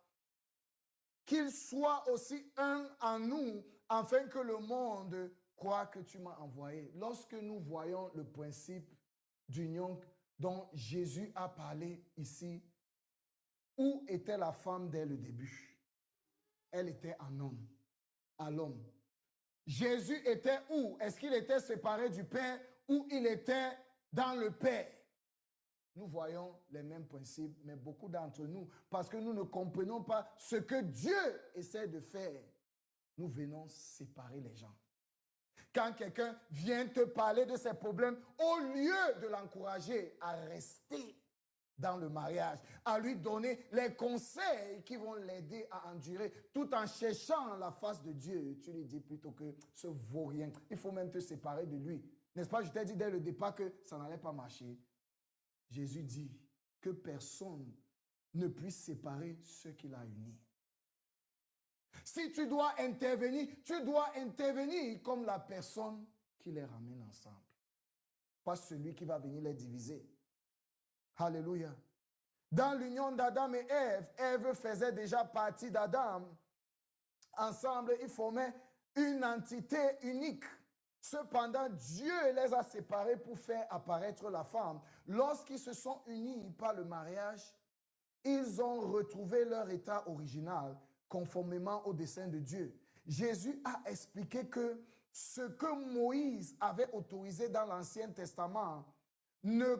qu'ils soient aussi un en nous, afin que le monde croit que tu m'as envoyé. » Lorsque nous voyons le principe d'union dont Jésus a parlé ici, où était la femme dès le début? Elle était en homme, à l'homme. Jésus était où? Est-ce qu'il était séparé du Père ou il était dans le Père? nous voyons les mêmes principes, mais beaucoup d'entre nous, parce que nous ne comprenons pas ce que Dieu essaie de faire, nous venons séparer les gens. Quand quelqu'un vient te parler de ses problèmes, au lieu de l'encourager à rester dans le mariage, à lui donner les conseils qui vont l'aider à endurer, tout en cherchant la face de Dieu, tu lui dis plutôt que ce vaurien, il faut même te séparer de lui. N'est-ce pas? Je t'ai dit dès le départ que ça n'allait pas marcher. Jésus dit que personne ne puisse séparer ce qu'il a uni. Si tu dois intervenir comme la personne qui les ramène ensemble. Pas celui qui va venir les diviser. Alléluia. Dans l'union d'Adam et Ève, Ève faisait déjà partie d'Adam. Ensemble, ils formaient une entité unique. Cependant, Dieu les a séparés pour faire apparaître la femme. Lorsqu'ils se sont unis par le mariage, ils ont retrouvé leur état original, conformément au dessein de Dieu. Jésus a expliqué que ce que Moïse avait autorisé dans l'Ancien Testament ne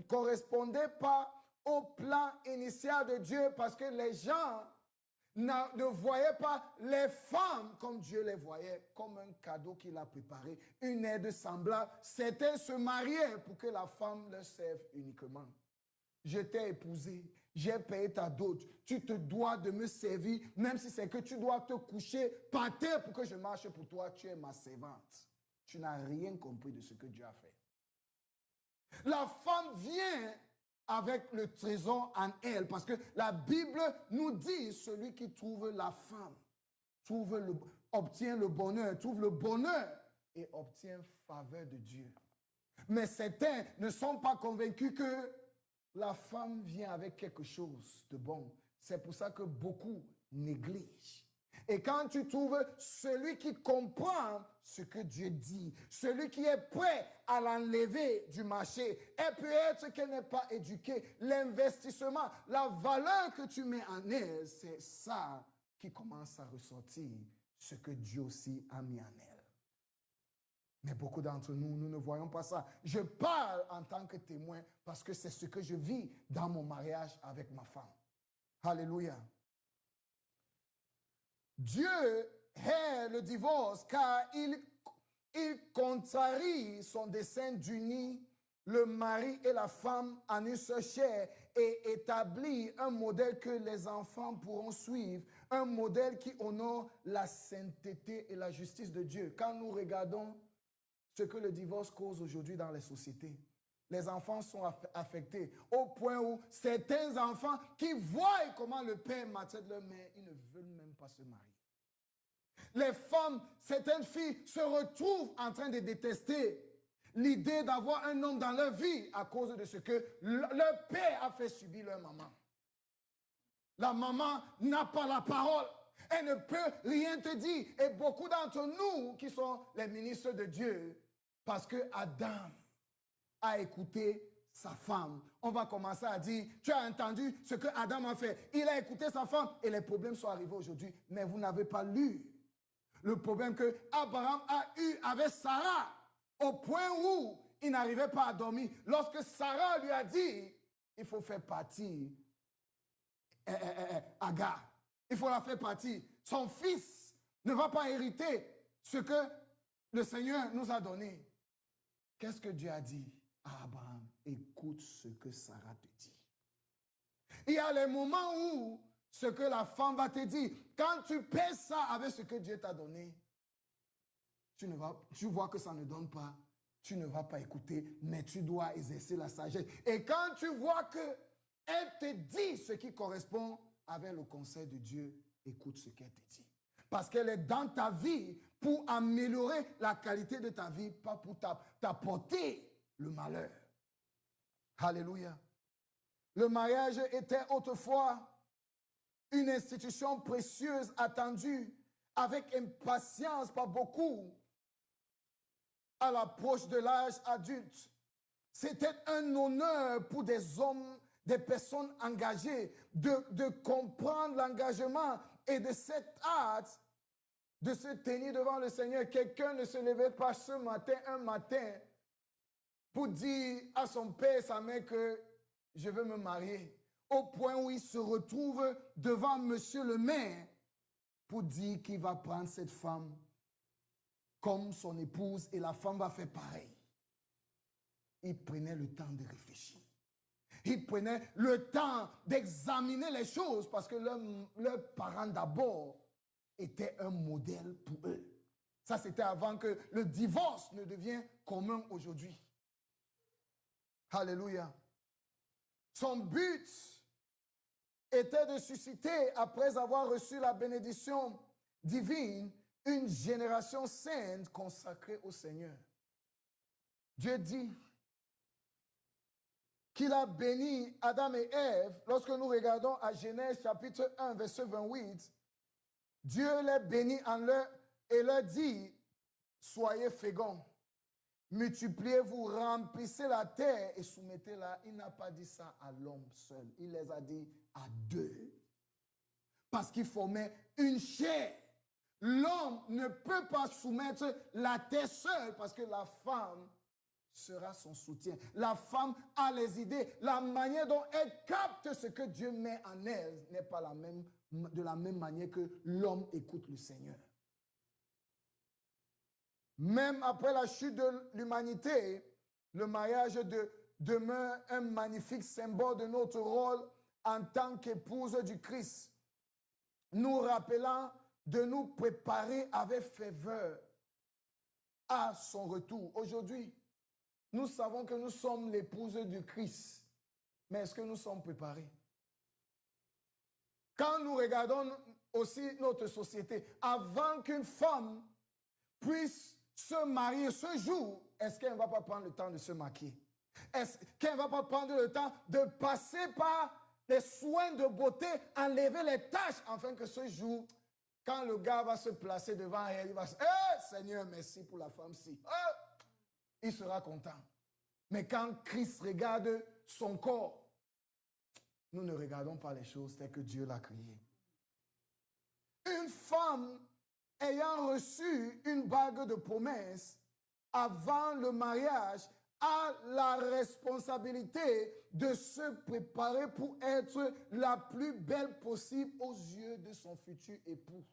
correspondait pas au plan initial de Dieu parce que les gens ne voyaient pas les femmes comme Dieu les voyait, comme un cadeau qu'il a préparé, une aide semblable. C'était se marier pour que la femme leur serve uniquement. Je t'ai épousé, j'ai payé ta dot, tu te dois de me servir, même si c'est que tu dois te coucher par terre pour que je marche pour toi, tu es ma servante. Tu n'as rien compris de ce que Dieu a fait. La femme vient avec le trésor en elle, parce que la Bible nous dit, celui qui trouve la femme, obtient le bonheur et obtient faveur de Dieu. Mais certains ne sont pas convaincus que la femme vient avec quelque chose de bon. C'est pour ça que beaucoup négligent. Et quand tu trouves celui qui comprend ce que Dieu dit, celui qui est prêt à l'enlever du marché, et peut-être qu'elle n'est pas éduquée, l'investissement, la valeur que tu mets en elle, c'est ça qui commence à ressortir, ce que Dieu aussi a mis en elle. Mais beaucoup d'entre nous, nous ne voyons pas ça. Je parle en tant que témoin parce que c'est ce que je vis dans mon mariage avec ma femme. Alléluia. Dieu hait le divorce car il contrarie son dessein d'unir le mari et la femme en une seule chair et établit un modèle que les enfants pourront suivre, un modèle qui honore la sainteté et la justice de Dieu. Quand nous regardons ce que le divorce cause aujourd'hui dans les sociétés, les enfants sont affectés au point où certains enfants qui voient comment le père maltraite leur mère, ils ne veulent même pas se marier. Les femmes, certaines filles se retrouvent en train de détester l'idée d'avoir un homme dans leur vie à cause de ce que leur père a fait subir leur maman. La maman n'a pas la parole. Elle ne peut rien te dire. Et beaucoup d'entre nous qui sont les ministres de Dieu, parce que Adam a écouté sa femme, on va commencer à dire, tu as entendu ce que Adam a fait. Il a écouté sa femme et les problèmes sont arrivés aujourd'hui. Mais vous n'avez pas lu le problème que Abraham a eu avec Sarah, au point où il n'arrivait pas à dormir. Lorsque Sarah lui a dit, il faut faire partie Agar. Il faut la faire partie. Son fils ne va pas hériter ce que le Seigneur nous a donné. Qu'est-ce que Dieu a dit à Abraham? Écoute ce que Sarah te dit. Il y a les moments où ce que la femme va te dire, quand tu pèses ça avec ce que Dieu t'a donné, tu vois que ça ne donne pas, tu ne vas pas écouter, mais tu dois exercer la sagesse. Et quand tu vois qu'elle te dit ce qui correspond avec le conseil de Dieu, écoute ce qu'elle te dit. Parce qu'elle est dans ta vie pour améliorer la qualité de ta vie, pas pour t'apporter le malheur. Alléluia. Le mariage était autrefois une institution précieuse attendue avec impatience par beaucoup à l'approche de l'âge adulte. C'était un honneur pour des hommes, des personnes engagées, de comprendre l'engagement et de cette hâte de se tenir devant le Seigneur. Quelqu'un ne se levait pas un matin pour dire à son père et sa mère que je veux me marier. Au point où il se retrouve devant monsieur le maire pour dire qu'il va prendre cette femme comme son épouse et la femme va faire pareil. Il prenait le temps de réfléchir. Il prenait le temps d'examiner les choses parce que leurs parents d'abord étaient un modèle pour eux. Ça, c'était avant que le divorce ne devienne commun aujourd'hui. Alléluia. Son but était de susciter, après avoir reçu la bénédiction divine, une génération sainte consacrée au Seigneur. Dieu dit qu'il a béni Adam et Ève. Lorsque nous regardons à Genèse chapitre 1, verset 28, Dieu les bénit en leur et leur dit, soyez féconds, multipliez-vous, remplissez la terre et soumettez-la. Il n'a pas dit ça à l'homme seul, il les a dit à deux. Parce qu'ils formaient une chair. L'homme ne peut pas soumettre la terre seule parce que la femme sera son soutien. La femme a les idées. La manière dont elle capte ce que Dieu met en elle n'est pas de la même manière que l'homme écoute le Seigneur. Même après la chute de l'humanité, le mariage demeure un magnifique symbole de notre rôle en tant qu'épouse du Christ, nous rappelant de nous préparer avec ferveur à son retour. Aujourd'hui, nous savons que nous sommes l'épouse du Christ, mais est-ce que nous sommes préparés? Quand nous regardons aussi notre société, avant qu'une femme puisse se marier ce jour, est-ce qu'elle ne va pas prendre le temps de se maquiller? Est-ce qu'elle ne va pas prendre le temps de passer par les soins de beauté, enlever les taches, afin que ce jour, quand le gars va se placer devant elle, il va se dire, Seigneur, merci pour la femme-ci. Il sera content. Mais quand Christ regarde son corps, nous ne regardons pas les choses telles que Dieu l'a créé. Une femme ayant reçu une bague de promesse avant le mariage a la responsabilité de se préparer pour être la plus belle possible aux yeux de son futur époux.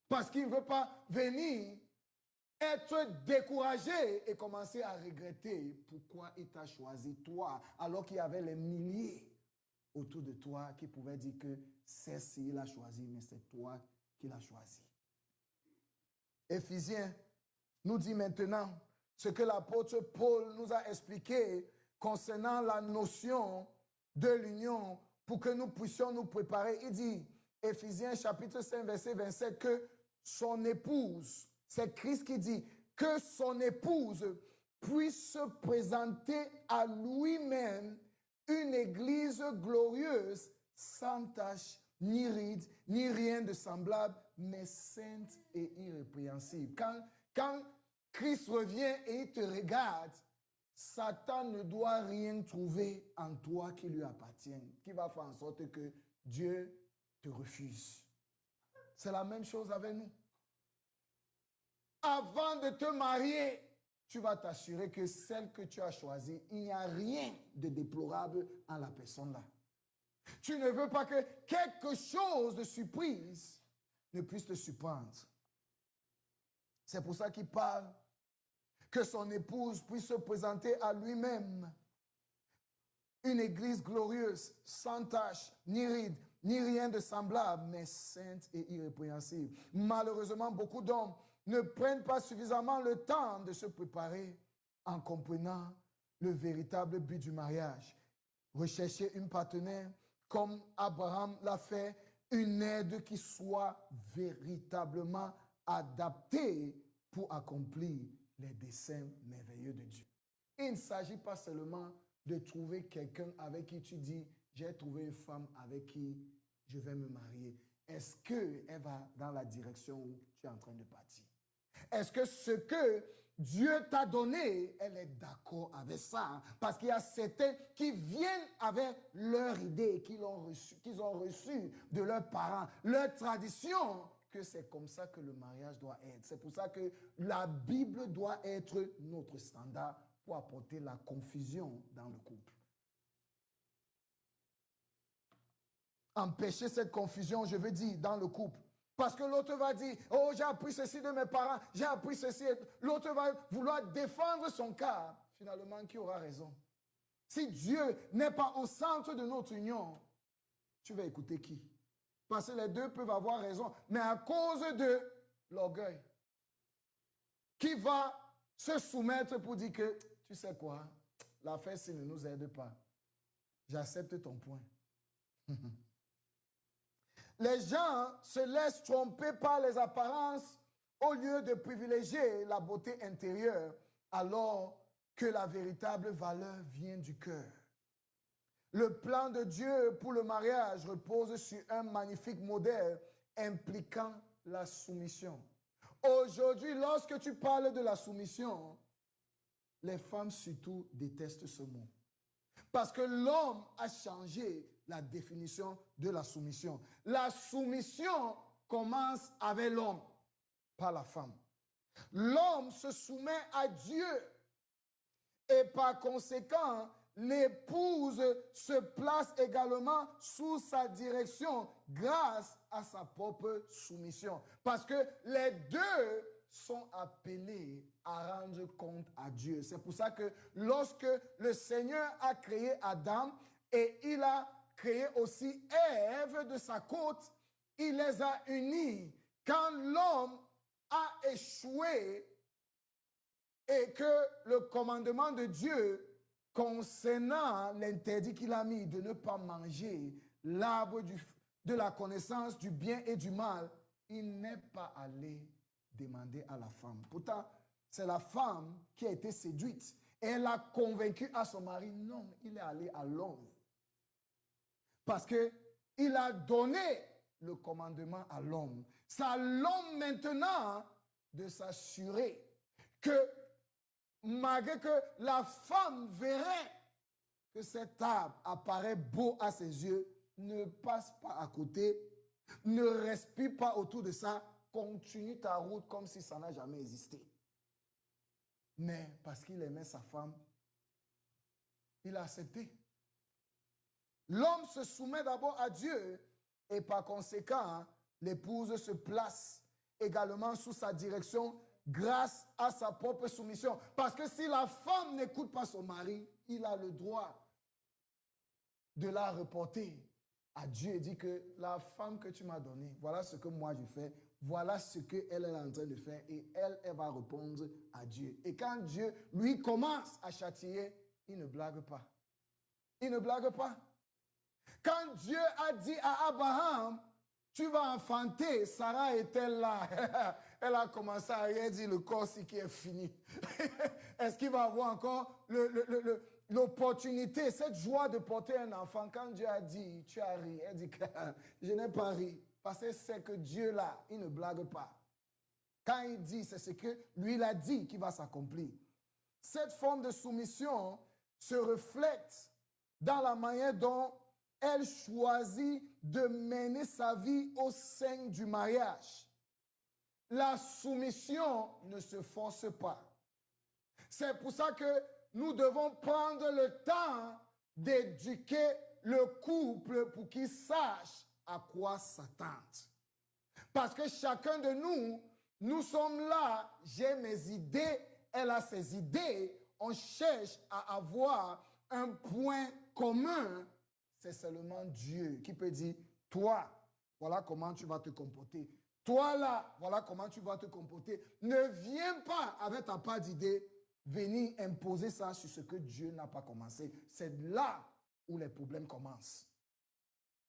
Parce qu'il ne veut pas venir être découragé et commencer à regretter pourquoi il t'a choisi toi, alors qu'il y avait les milliers autour de toi qui pouvaient dire que c'est s'il l'a choisi, mais c'est toi qui l'as choisi. Éphésiens nous dit maintenant ce que l'apôtre Paul nous a expliqué concernant la notion de l'union pour que nous puissions nous préparer. Il dit, Éphésiens chapitre 5, verset 27, que son épouse, c'est Christ qui dit, que son épouse puisse se présenter à lui-même une église glorieuse, sans tache, ni ride, ni rien de semblable, mais sainte et irrépréhensible. Quand Christ revient et il te regarde, Satan ne doit rien trouver en toi qui lui appartienne, qui va faire en sorte que Dieu te refuse. C'est la même chose avec nous. Avant de te marier, tu vas t'assurer que celle que tu as choisie, il n'y a rien de déplorable en la personne-là. Tu ne veux pas que quelque chose de surprise ne puisse te surprendre. C'est pour ça qu'il parle que son épouse puisse se présenter à lui-même une église glorieuse, sans tache, ni ride, ni rien de semblable, mais sainte et irrépréhensible. Malheureusement, beaucoup d'hommes ne prennent pas suffisamment le temps de se préparer en comprenant le véritable but du mariage. Rechercher une partenaire comme Abraham l'a fait, une aide qui soit véritablement adaptée pour accomplir les desseins merveilleux de Dieu. Il ne s'agit pas seulement de trouver quelqu'un avec qui tu dis, j'ai trouvé une femme avec qui je vais me marier. Est-ce qu'elle va dans la direction où tu es en train de partir? Est-ce que ce que Dieu t'a donné, elle est d'accord avec ça? Parce qu'il y a certains qui viennent avec leur idée qu'ils ont reçue de leurs parents, leur tradition, que c'est comme ça que le mariage doit être. C'est pour ça que la Bible doit être notre standard pour apporter la confusion dans le couple. Empêcher cette confusion, je veux dire, dans le couple. Parce que l'autre va dire, oh, j'ai appris ceci de mes parents, j'ai appris ceci. L'autre va vouloir défendre son cas. Finalement, qui aura raison? Si Dieu n'est pas au centre de notre union, tu vas écouter qui? Parce que les deux peuvent avoir raison, mais à cause de l'orgueil. Qui va se soumettre pour dire que, tu sais quoi, l'affaire, s'il ne nous aide pas, j'accepte ton point. Les gens se laissent tromper par les apparences au lieu de privilégier la beauté intérieure, alors que la véritable valeur vient du cœur. Le plan de Dieu pour le mariage repose sur un magnifique modèle impliquant la soumission. Aujourd'hui, lorsque tu parles de la soumission, les femmes surtout détestent ce mot. Parce que l'homme a changé la définition de la soumission. La soumission commence avec l'homme, pas la femme. L'homme se soumet à Dieu et par conséquent, l'épouse se place également sous sa direction grâce à sa propre soumission. Parce que les deux sont appelés à rendre compte à Dieu. C'est pour ça que lorsque le Seigneur a créé Adam et il a créé aussi Ève de sa côte, il les a unis. Quand l'homme a échoué et que le commandement de Dieu concernant l'interdit qu'il a mis de ne pas manger l'arbre de la connaissance du bien et du mal, il n'est pas allé demander à la femme. Pourtant, c'est la femme qui a été séduite. Et elle a convaincu à son mari, non, il est allé à l'homme. Parce qu'il a donné le commandement à l'homme. C'est à l'homme maintenant de s'assurer que malgré que la femme verrait que cet arbre apparaît beau à ses yeux, ne passe pas à côté, ne respire pas autour de ça, continue ta route comme si ça n'a jamais existé. Mais parce qu'il aimait sa femme, il a accepté. L'homme se soumet d'abord à Dieu et par conséquent, l'épouse se place également sous sa direction grâce à sa propre soumission. Parce que si la femme n'écoute pas son mari, il a le droit de la reporter à Dieu et dit que la femme que tu m'as donnée, voilà ce que moi je fais, voilà ce qu'elle est en train de faire et elle va répondre à Dieu. Et quand Dieu lui commence à châtier, il ne blague pas. Il ne blague pas. Quand Dieu a dit à Abraham, tu vas enfanter, Sarah est-elle là? Elle a commencé à rien dire, le corps c'est qui est fini. Est-ce qu'il va avoir encore l'opportunité, cette joie de porter un enfant? Quand Dieu a dit, tu as ri, elle dit, je n'ai pas ri. Parce que c'est que Dieu là, il ne blague pas. Quand il dit, c'est ce que lui il a dit qui va s'accomplir. Cette forme de soumission se reflète dans la manière dont elle choisit de mener sa vie au sein du mariage. La soumission ne se force pas. C'est pour ça que nous devons prendre le temps d'éduquer le couple pour qu'il sache à quoi s'attendre. Parce que chacun de nous, nous sommes là, j'ai mes idées, elle a ses idées, on cherche à avoir un point commun. C'est seulement Dieu qui peut dire, toi, voilà comment tu vas te comporter. Toi là, voilà comment tu vas te comporter. Ne viens pas avec ta part d'idée, venir imposer ça sur ce que Dieu n'a pas commencé. C'est là où les problèmes commencent.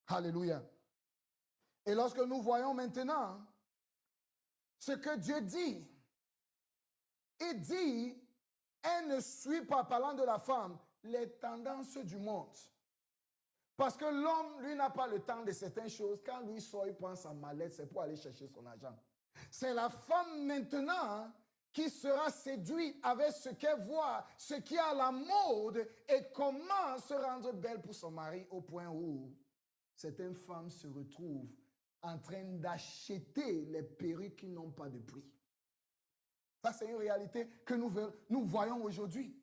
Alléluia. Et lorsque nous voyons maintenant ce que Dieu dit, il dit, elle ne suit pas, parlant de la femme, les tendances du monde. Parce que l'homme, lui, n'a pas le temps de certaines choses. Quand lui sort, il prend sa mallette, c'est pour aller chercher son argent. C'est la femme maintenant qui sera séduite avec ce qu'elle voit, ce qui est à la mode et comment se rendre belle pour son mari au point où certaines femmes se retrouvent en train d'acheter les perruques qui n'ont pas de prix. Ça, c'est une réalité que nous voyons aujourd'hui.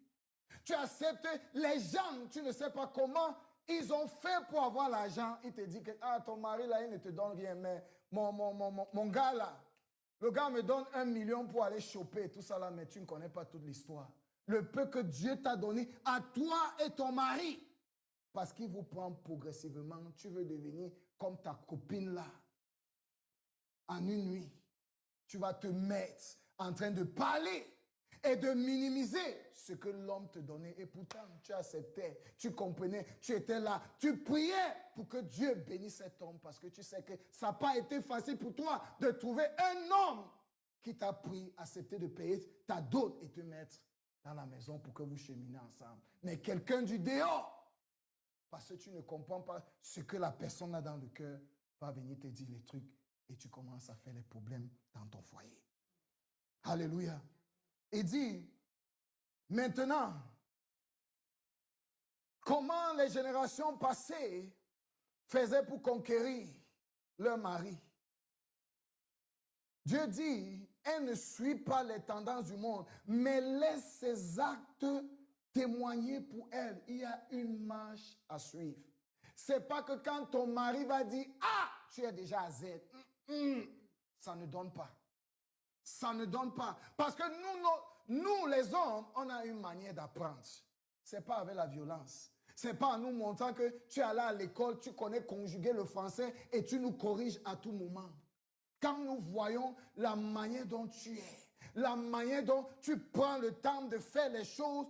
Tu acceptes les gens, tu ne sais pas comment ils ont fait pour avoir l'argent. Il te dit que ton mari là, il ne te donne rien, mais mon gars là, le gars me donne 1 million pour aller choper tout ça là, mais tu ne connais pas toute l'histoire. Le peu que Dieu t'a donné à toi et ton mari, parce qu'il vous prend progressivement, tu veux devenir comme ta copine là. En une nuit, tu vas te mettre en train de parler et de minimiser ce que l'homme te donnait. Et pourtant, tu acceptais, tu comprenais, tu étais là, tu priais pour que Dieu bénisse cet homme parce que tu sais que ça n'a pas été facile pour toi de trouver un homme qui t'a pris, accepté de payer ta dot et te mettre dans la maison pour que vous cheminez ensemble. Mais quelqu'un du dehors, parce que tu ne comprends pas ce que la personne a dans le cœur, va venir te dire les trucs et tu commences à faire les problèmes dans ton foyer. Alléluia. Il dit, maintenant, comment les générations passées faisaient pour conquérir leur mari. Dieu dit, elle ne suit pas les tendances du monde, mais laisse ses actes témoigner pour elle. Il y a une marche à suivre. C'est pas que quand ton mari va dire, ah, tu es déjà à Z, ça ne donne pas. Ça ne donne pas. Parce que nous, les hommes, on a une manière d'apprendre. Ce n'est pas avec la violence. Ce n'est pas en nous montrant que tu es allé à l'école, tu connais conjuguer le français et tu nous corriges à tout moment. Quand nous voyons la manière dont tu es, la manière dont tu prends le temps de faire les choses,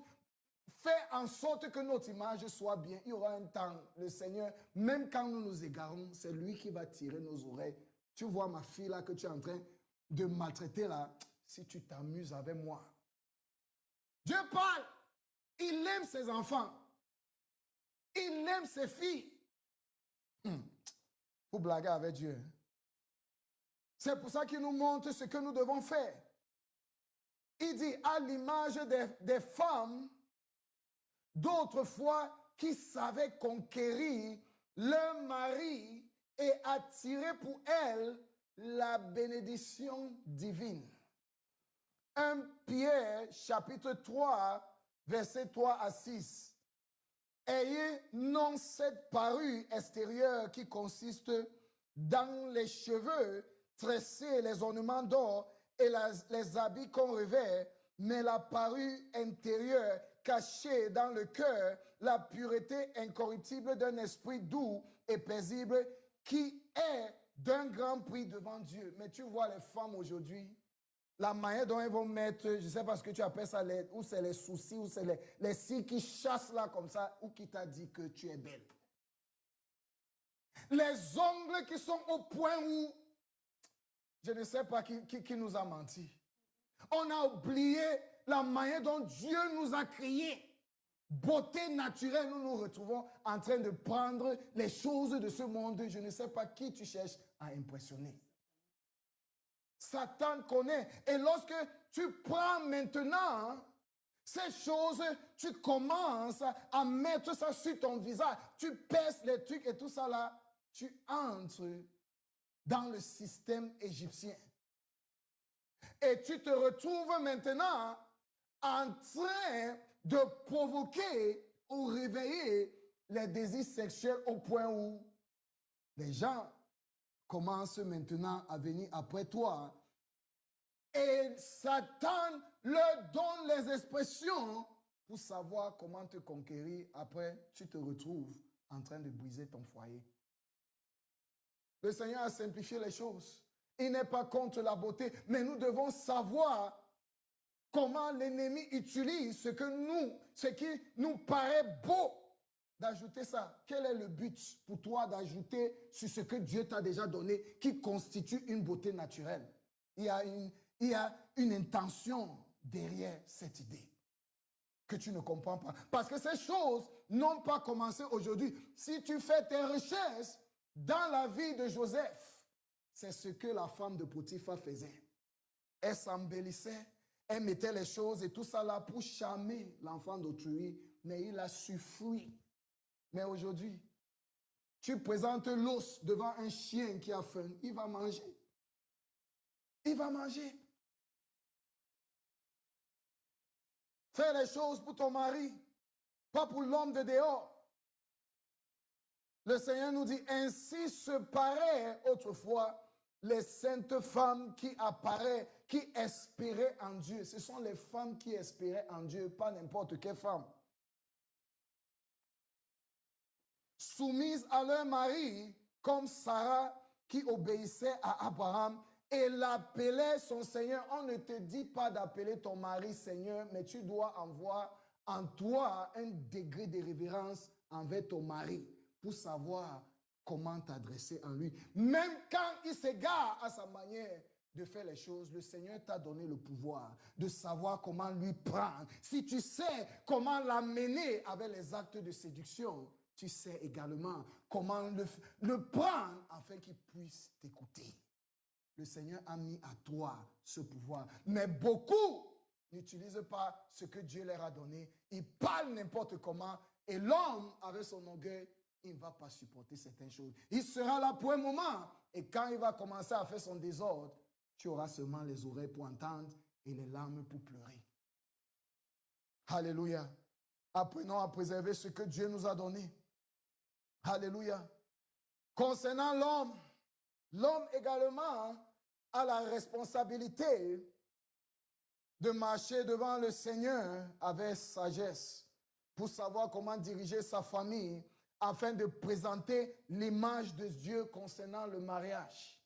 fais en sorte que notre image soit bien. Il y aura un temps, le Seigneur, même quand nous nous égarons, c'est lui qui va tirer nos oreilles. Tu vois ma fille là que tu es en train de maltraiter là, si tu t'amuses avec moi. Dieu parle, il aime ses enfants, il aime ses filles. Faut blaguer avec Dieu. C'est pour ça qu'il nous montre ce que nous devons faire. Il dit à l'image des femmes d'autrefois qui savaient conquérir leur mari et attirer pour elles la bénédiction divine. 1 Pierre chapitre 3, versets 3 à 6. Ayez non cette parure extérieure qui consiste dans les cheveux tressés, les ornements d'or et les habits qu'on revêt, mais la parure intérieure cachée dans le cœur, la pureté incorruptible d'un esprit doux et paisible qui est d'un grand prix devant Dieu. Mais tu vois les femmes aujourd'hui, la manière dont elles vont mettre, je ne sais pas ce que tu appelles ça, ou c'est les soucis, ou c'est les cils qui chassent là comme ça, ou qui t'a dit que tu es belle. Les ongles qui sont au point où, je ne sais pas qui nous a menti. On a oublié la manière dont Dieu nous a créés. Beauté naturelle, nous nous retrouvons en train de prendre les choses de ce monde. Je ne sais pas qui tu cherches à impressionner. Satan connaît. Et lorsque tu prends maintenant ces choses, tu commences à mettre ça sur ton visage. Tu pèses les trucs et tout ça là. Tu entres dans le système égyptien. Et tu te retrouves maintenant en train de provoquer ou réveiller les désirs sexuels au point où les gens commencent maintenant à venir après toi. Et Satan leur donne les expressions pour savoir comment te conquérir. Après, tu te retrouves en train de briser ton foyer. Le Seigneur a simplifié les choses. Il n'est pas contre la beauté, mais nous devons savoir comment l'ennemi utilise ce qui nous paraît beau, d'ajouter ça. Quel est le but pour toi d'ajouter sur ce que Dieu t'a déjà donné, qui constitue une beauté naturelle? Il y a une intention derrière cette idée que tu ne comprends pas. Parce que ces choses n'ont pas commencé aujourd'hui. Si tu fais tes recherches dans la vie de Joseph, c'est ce que la femme de Potiphar faisait. Elle s'embellissait, elle mettait les choses et tout ça là pour charmer l'enfant d'autrui, mais il a su fuir. Mais aujourd'hui, tu présentes l'os devant un chien qui a faim, il va manger. Il va manger. Fais les choses pour ton mari, pas pour l'homme de dehors. Le Seigneur nous dit, ainsi se paraît autrefois les saintes femmes qui apparaissent, qui espéraient en Dieu. Ce sont les femmes qui espéraient en Dieu, pas n'importe quelle femme. Soumises à leur mari, comme Sarah qui obéissait à Abraham et l'appelait son Seigneur. On ne te dit pas d'appeler ton mari Seigneur, mais tu dois avoir en toi un degré de révérence envers ton mari pour savoir comment t'adresser en lui. Même quand il s'égare à sa manière de faire les choses, le Seigneur t'a donné le pouvoir de savoir comment lui prendre. Si tu sais comment l'amener avec les actes de séduction, tu sais également comment le prendre afin qu'il puisse t'écouter. Le Seigneur a mis à toi ce pouvoir. Mais beaucoup n'utilisent pas ce que Dieu leur a donné. Ils parlent n'importe comment. Et l'homme, avec son orgueil, il ne va pas supporter certaines choses. Il sera là pour un moment. Et quand il va commencer à faire son désordre, tu auras seulement les oreilles pour entendre et les larmes pour pleurer. Alléluia. Apprenons à préserver ce que Dieu nous a donné. Alléluia. Concernant l'homme, l'homme également a la responsabilité de marcher devant le Seigneur avec sagesse pour savoir comment diriger sa famille afin de présenter l'image de Dieu concernant le mariage.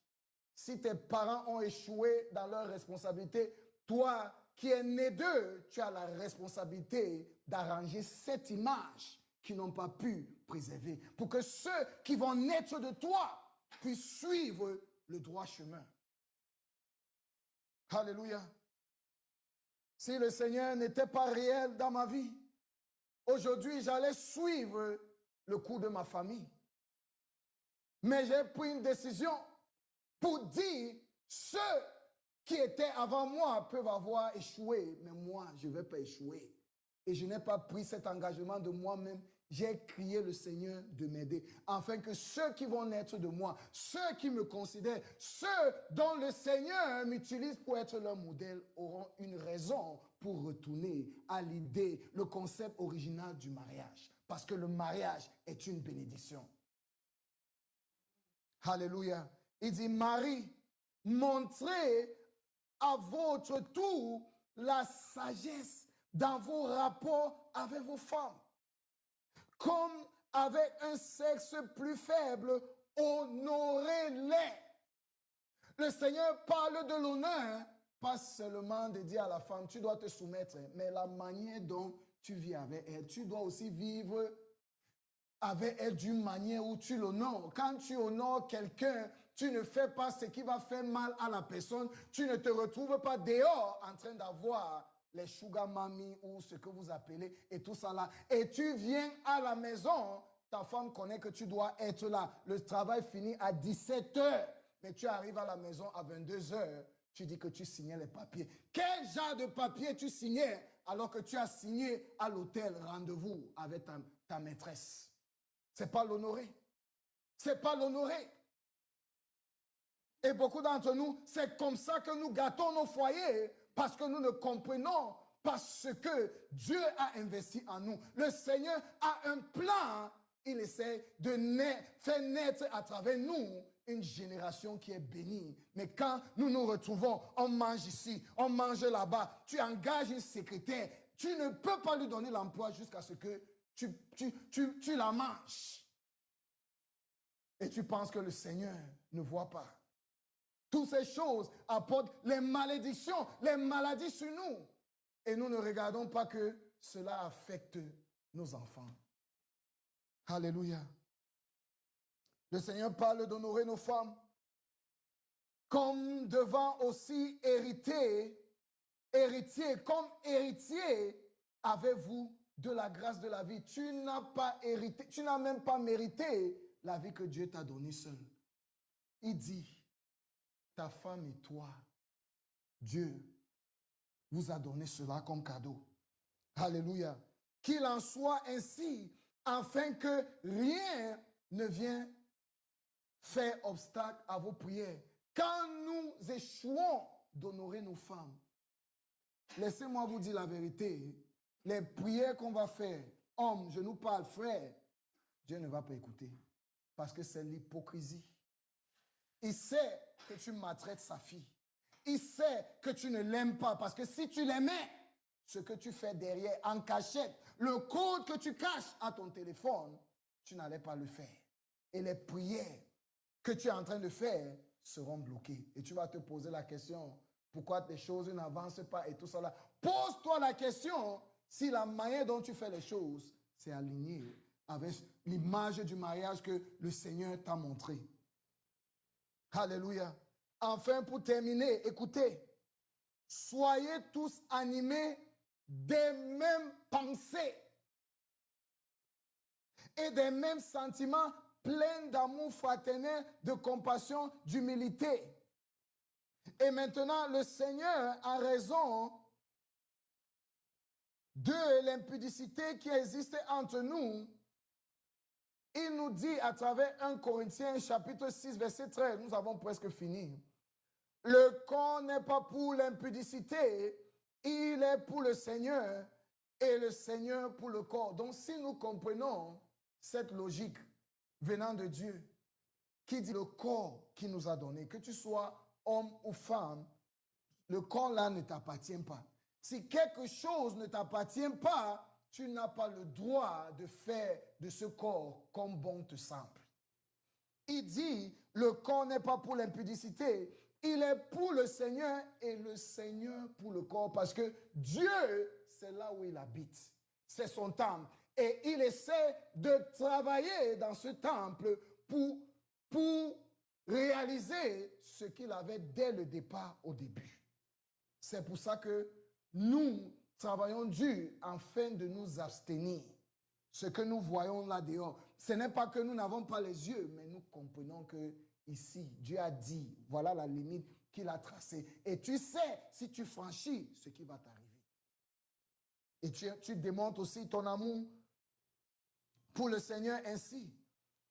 Si tes parents ont échoué dans leur responsabilité, toi qui es né d'eux, tu as la responsabilité d'arranger cette image qu'ils n'ont pas pu préserver pour que ceux qui vont naître de toi puissent suivre le droit chemin. Alléluia. Si le Seigneur n'était pas réel dans ma vie, aujourd'hui j'allais suivre le cours de ma famille. Mais j'ai pris une décision pour dire ceux qui étaient avant moi peuvent avoir échoué, mais moi je ne vais pas échouer. Et je n'ai pas pris cet engagement de moi-même. J'ai crié le Seigneur de m'aider, afin que ceux qui vont naître de moi, ceux qui me considèrent, ceux dont le Seigneur m'utilise pour être leur modèle, auront une raison pour retourner à l'idée, le concept original du mariage. Parce que le mariage est une bénédiction. Alléluia. Il dit, Marie, montrez à votre tour la sagesse dans vos rapports avec vos femmes. Comme avec un sexe plus faible, honorez-les. Le Seigneur parle de l'honneur, pas seulement de dire à la femme, tu dois te soumettre, mais la manière dont tu vis avec elle. Tu dois aussi vivre avec elle d'une manière où tu l'honores. Quand tu honores quelqu'un, tu ne fais pas ce qui va faire mal à la personne. Tu ne te retrouves pas dehors en train d'avoir les sugar mami ou ce que vous appelez et tout ça là. Et tu viens à la maison, ta femme connaît que tu dois être là. Le travail finit à 17 h, mais tu arrives à la maison à 22 h. Tu dis que tu signais les papiers. Quel genre de papier tu signais alors que tu as signé à l'hôtel rendez-vous avec ta maîtresse? C'est pas l'honorer. C'est pas l'honorer. Et beaucoup d'entre nous, c'est comme ça que nous gâtons nos foyers parce que nous ne comprenons pas ce que Dieu a investi en nous. Le Seigneur a un plan. Il essaie de faire naître à travers nous une génération qui est bénie. Mais quand nous nous retrouvons, on mange ici, on mange là-bas, tu engages une secrétaire, tu ne peux pas lui donner l'emploi jusqu'à ce que tu la manges. Et tu penses que le Seigneur ne voit pas. Toutes ces choses apportent les malédictions, les maladies sur nous. Et nous ne regardons pas que cela affecte nos enfants. Alléluia. Le Seigneur parle d'honorer nos femmes comme devant aussi héritier, comme héritier avez-vous de la grâce de la vie. Tu n'as pas hérité, tu n'as même pas mérité la vie que Dieu t'a donnée seule. Il dit, ta femme et toi, Dieu vous a donné cela comme cadeau. Alléluia. Qu'il en soit ainsi, afin que rien ne vienne faire obstacle à vos prières. Quand nous échouons d'honorer nos femmes, laissez-moi vous dire la vérité, les prières qu'on va faire, homme, je nous parle, frère, Dieu ne va pas écouter. Parce que c'est l'hypocrisie. Il sait que tu maltraites sa fille. Il sait que tu ne l'aimes pas. Parce que si tu l'aimais, ce que tu fais derrière, en cachette, le code que tu caches à ton téléphone, tu n'allais pas le faire. Et les prières que tu es en train de faire seront bloquées. Et tu vas te poser la question, pourquoi tes choses n'avancent pas et tout ça là. Pose-toi la question si la manière dont tu fais les choses, c'est aligné avec l'image du mariage que le Seigneur t'a montré. Alléluia. Enfin, pour terminer, écoutez, soyez tous animés des mêmes pensées et des mêmes sentiments pleins d'amour fraternel, de compassion, d'humilité. Et maintenant, le Seigneur a raison de l'impudicité qui existe entre nous. Il nous dit à travers 1 Corinthiens chapitre 6 verset 13, nous avons presque fini. Le corps n'est pas pour l'impudicité, il est pour le Seigneur et le Seigneur pour le corps. Donc si nous comprenons cette logique venant de Dieu, qui dit le corps qui nous a donné, que tu sois homme ou femme, le corps là ne t'appartient pas. Si quelque chose ne t'appartient pas, tu n'as pas le droit de faire de ce corps comme bon te semble. Il dit, le corps n'est pas pour l'impudicité, il est pour le Seigneur et le Seigneur pour le corps. Parce que Dieu, c'est là où il habite. C'est son temple. Et il essaie de travailler dans ce temple pour réaliser ce qu'il avait dès le départ au début. C'est pour ça que nous travaillons dur afin de nous abstenir. Ce que nous voyons là dehors, ce n'est pas que nous n'avons pas les yeux, mais nous comprenons que ici, Dieu a dit, voilà la limite qu'il a tracée. Et tu sais, si tu franchis, ce qui va t'arriver. Et tu démontres aussi ton amour pour le Seigneur ainsi.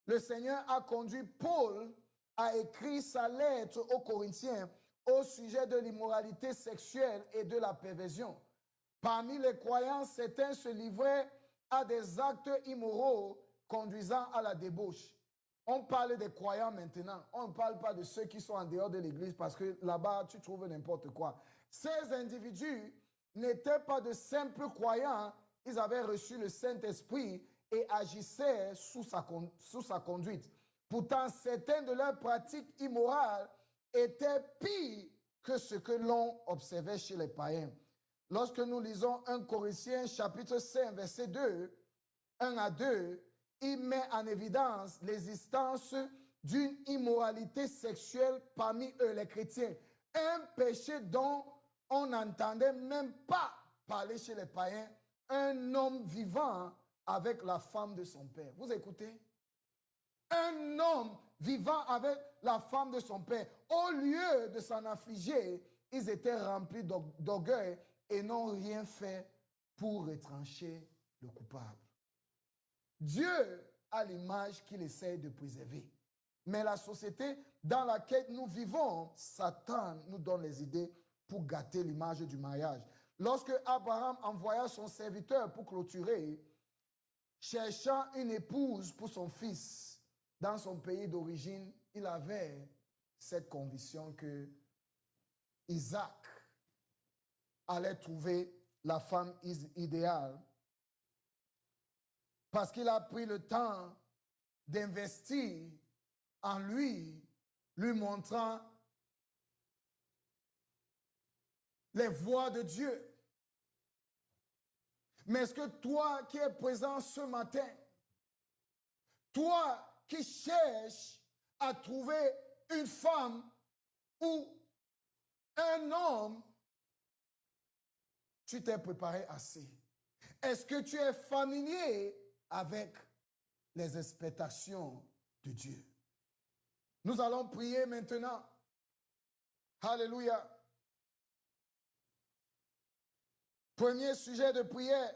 Le Seigneur a conduit Paul à écrire sa lettre aux Corinthiens au sujet de l'immoralité sexuelle et de la perversion. Parmi les croyants, certains se livraient à des actes immoraux conduisant à la débauche. On parle des croyants maintenant. On ne parle pas de ceux qui sont en dehors de l'église parce que là-bas, tu trouves n'importe quoi. Ces individus n'étaient pas de simples croyants. Ils avaient reçu le Saint-Esprit et agissaient sous sa conduite. Pourtant, certaines de leurs pratiques immorales étaient pires que ce que l'on observait chez les païens. Lorsque nous lisons 1 Corinthiens chapitre 5, verset 2, 1 à 2, il met en évidence l'existence d'une immoralité sexuelle parmi eux, les chrétiens. Un péché dont on n'entendait même pas parler chez les païens. Un homme vivant avec la femme de son père. Vous écoutez? Un homme vivant avec la femme de son père. Au lieu de s'en affliger, ils étaient remplis d'orgueil et n'ont rien fait pour retrancher le coupable. Dieu a l'image qu'il essaie de préserver. Mais la société dans laquelle nous vivons, Satan nous donne les idées pour gâter l'image du mariage. Lorsque Abraham envoya son serviteur pour clôturer, cherchant une épouse pour son fils dans son pays d'origine, il avait cette conviction que Isaac allait trouver la femme idéale parce qu'il a pris le temps d'investir en lui, lui montrant les voies de Dieu. Mais est-ce que toi qui es présent ce matin, toi qui cherches à trouver une femme ou un homme, tu t'es préparé assez? Est-ce que tu es familier avec les expectations de Dieu? Nous allons prier maintenant. Alléluia. Premier sujet de prière.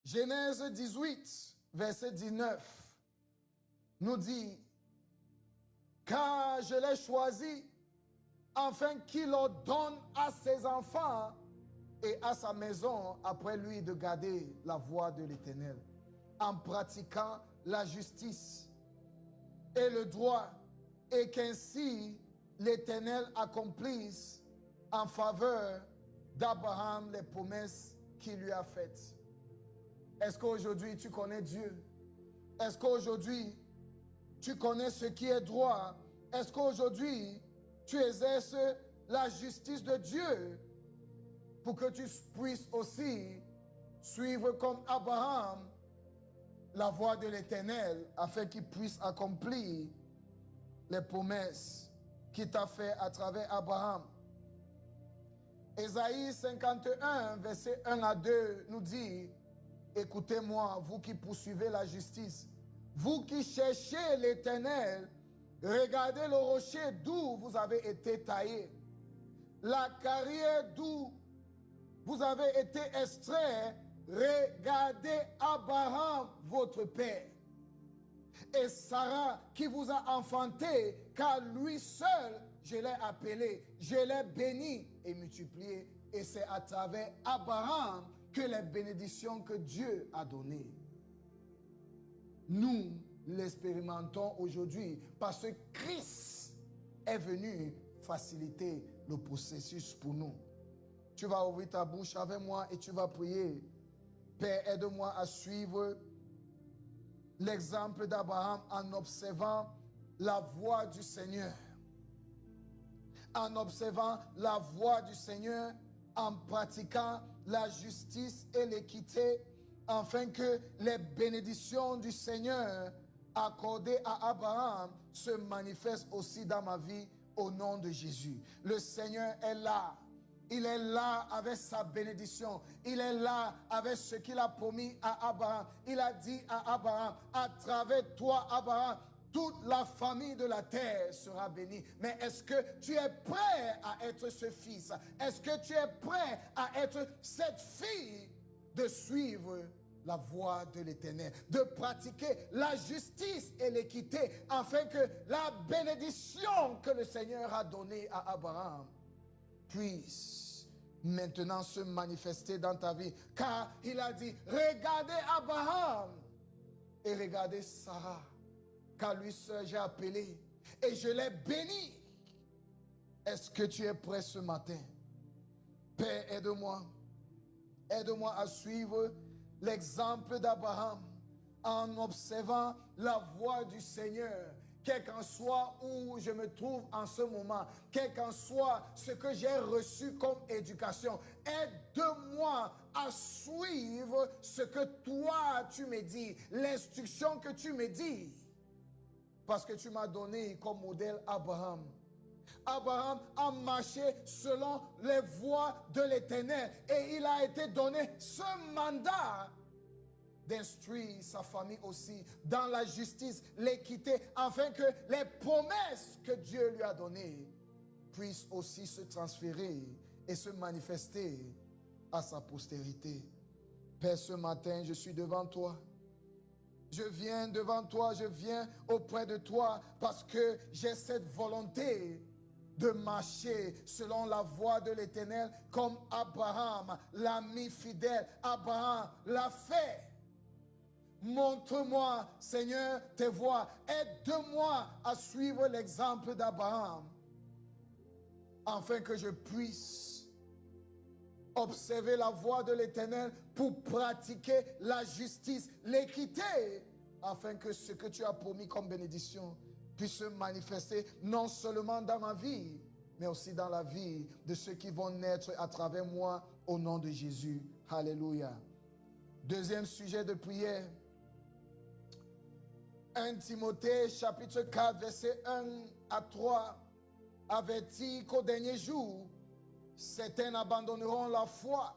Genèse 18, verset 19, nous dit, « Car je l'ai choisi, afin qu'il ordonne à ses enfants et à sa maison après lui de garder la voie de l'Éternel, en pratiquant la justice et le droit, et qu'ainsi l'Éternel accomplisse en faveur d'Abraham les promesses qu'il lui a faites. Est-ce qu'aujourd'hui tu connais Dieu? Est-ce qu'aujourd'hui tu connais ce qui est droit? Est-ce qu'aujourd'hui tu exerces la justice de Dieu pour que tu puisses aussi suivre comme Abraham la voie de l'Éternel afin qu'il puisse accomplir les promesses qu'il t'a fait à travers Abraham? Ésaïe 51, verset 1 à 2 nous dit: écoutez-moi, vous qui poursuivez la justice, vous qui cherchez l'Éternel, regardez le rocher d'où vous avez été taillé, la carrière d'où vous avez été extrait. Regardez Abraham, votre père, et Sarah qui vous a enfanté, car lui seul, je l'ai appelé, je l'ai béni et multiplié. Et c'est à travers Abraham que les bénédictions que Dieu a données, nous l'expérimentons aujourd'hui parce que Christ est venu faciliter le processus pour nous. Tu vas ouvrir ta bouche avec moi et tu vas prier. Père, aide-moi à suivre l'exemple d'Abraham en observant la voie du Seigneur. En observant la voie du Seigneur, en pratiquant la justice et l'équité, afin que les bénédictions du Seigneur accordées à Abraham se manifestent aussi dans ma vie au nom de Jésus. Le Seigneur est là. Il est là avec sa bénédiction. Il est là avec ce qu'il a promis à Abraham. Il a dit à Abraham, à travers toi, Abraham, toute la famille de la terre sera bénie. Mais est-ce que tu es prêt à être ce fils? Est-ce que tu es prêt à être cette fille de suivre la voie de l'Éternel, de pratiquer la justice et l'équité, afin que la bénédiction que le Seigneur a donnée à Abraham puisse maintenant se manifester dans ta vie? Car il a dit, regardez Abraham et regardez Sarah, car lui seul j'ai appelé et je l'ai béni. Est-ce que tu es prêt ce matin? Père, aide-moi. Aide-moi à suivre l'exemple d'Abraham en observant la voie du Seigneur. Quel qu'en soit où je me trouve en ce moment, quel qu'en soit ce que j'ai reçu comme éducation, aide-moi à suivre ce que toi tu me dis, l'instruction que tu me dis. Parce que tu m'as donné comme modèle Abraham. Abraham a marché selon les voies de l'Éternel et il a été donné ce mandat d'instruire sa famille aussi dans la justice, l'équité, afin que les promesses que Dieu lui a données puissent aussi se transférer et se manifester à sa postérité. Père, ce matin, je suis devant toi. Je viens devant toi, je viens auprès de toi parce que j'ai cette volonté de marcher selon la voie de l'Éternel comme Abraham, l'ami fidèle. Abraham l'a fait. Montre-moi, Seigneur, tes voies. Aide-moi à suivre l'exemple d'Abraham afin que je puisse observer la voie de l'Éternel pour pratiquer la justice, l'équité, afin que ce que tu as promis comme bénédiction puisse se manifester non seulement dans ma vie, mais aussi dans la vie de ceux qui vont naître à travers moi au nom de Jésus. Alléluia. Deuxième sujet de prière. 1 Timothée chapitre 4 verset 1 à 3 avertit qu'au dernier jour, certains abandonneront la foi,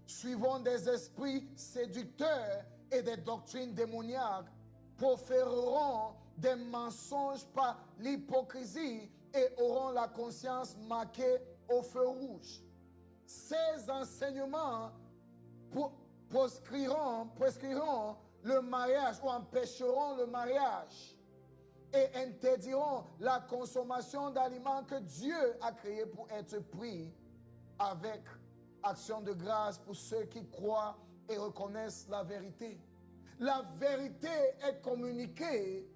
suivront des esprits séducteurs et des doctrines démoniaques, proféreront des mensonges par l'hypocrisie et auront la conscience marquée au feu rouge. Ces enseignements prescriront le mariage ou empêcheront le mariage et interdiront la consommation d'aliments que Dieu a créés pour être pris avec Action de grâce pour ceux qui croient et reconnaissent la vérité. La vérité est communiquée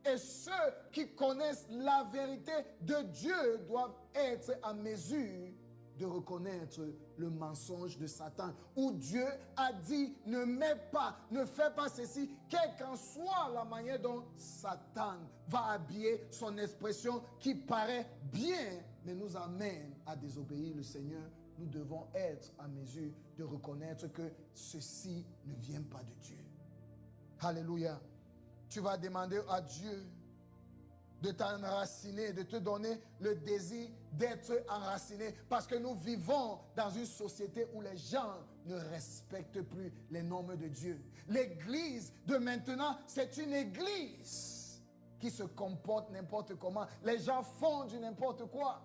et ceux qui connaissent la vérité de Dieu doivent être en mesure de reconnaître le mensonge de Satan, où Dieu a dit ne mets pas, ne fais pas ceci, quelle qu'en soit la manière dont Satan va habiller son expression qui paraît bien, mais nous amène à désobéir le Seigneur. Nous devons être en mesure de reconnaître que ceci ne vient pas de Dieu. Alléluia. Tu vas demander à Dieu de t'enraciner, de te donner le désir d'être enraciné. Parce que nous vivons dans une société où les gens ne respectent plus les normes de Dieu. L'église de maintenant, c'est une église qui se comporte n'importe comment. Les gens font du n'importe quoi.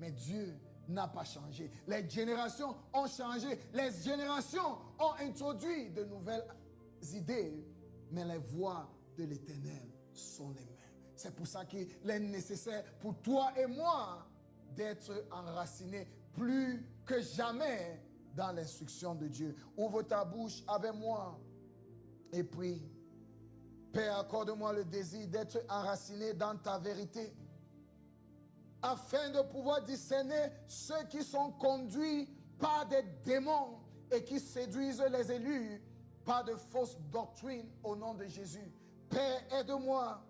Mais Dieu n'a pas changé. Les générations ont changé. Les générations ont introduit de nouvelles idées. Mais les voies de l'Éternel sont les mêmes. C'est pour ça qu'il est nécessaire pour toi et moi d'être enracinés plus que jamais dans l'instruction de Dieu. Ouvre ta bouche avec moi et prie. Père, accorde-moi le désir d'être enraciné dans ta vérité, afin de pouvoir discerner ceux qui sont conduits par des démons et qui séduisent les élus par de fausses doctrines au nom de Jésus. Père, aide-moi.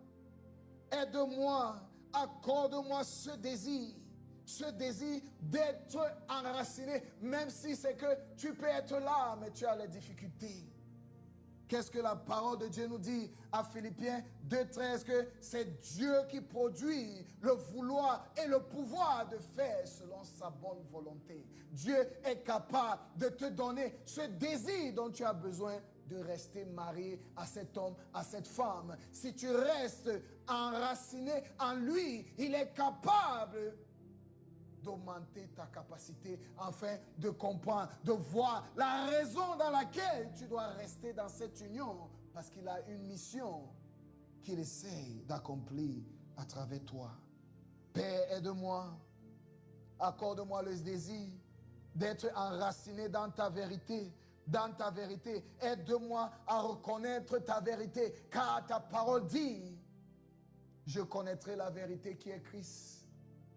Aide-moi, accorde-moi ce désir d'être enraciné, même si c'est que tu peux être là, mais tu as les difficultés. Qu'est-ce que la parole de Dieu nous dit à Philippiens 2,13? Que c'est Dieu qui produit le vouloir et le pouvoir de faire selon sa bonne volonté. Dieu est capable de te donner ce désir dont tu as besoin de rester marié à cet homme, à cette femme. Si tu restes enraciné en lui, il est capable d'augmenter ta capacité afin de comprendre, de voir la raison dans laquelle tu dois rester dans cette union, parce qu'il a une mission qu'il essaie d'accomplir à travers toi. Père, aide-moi, accorde-moi le désir d'être enraciné dans ta vérité. Dans ta vérité, aide-moi à reconnaître ta vérité, car ta parole dit, je connaîtrai la vérité qui est Christ,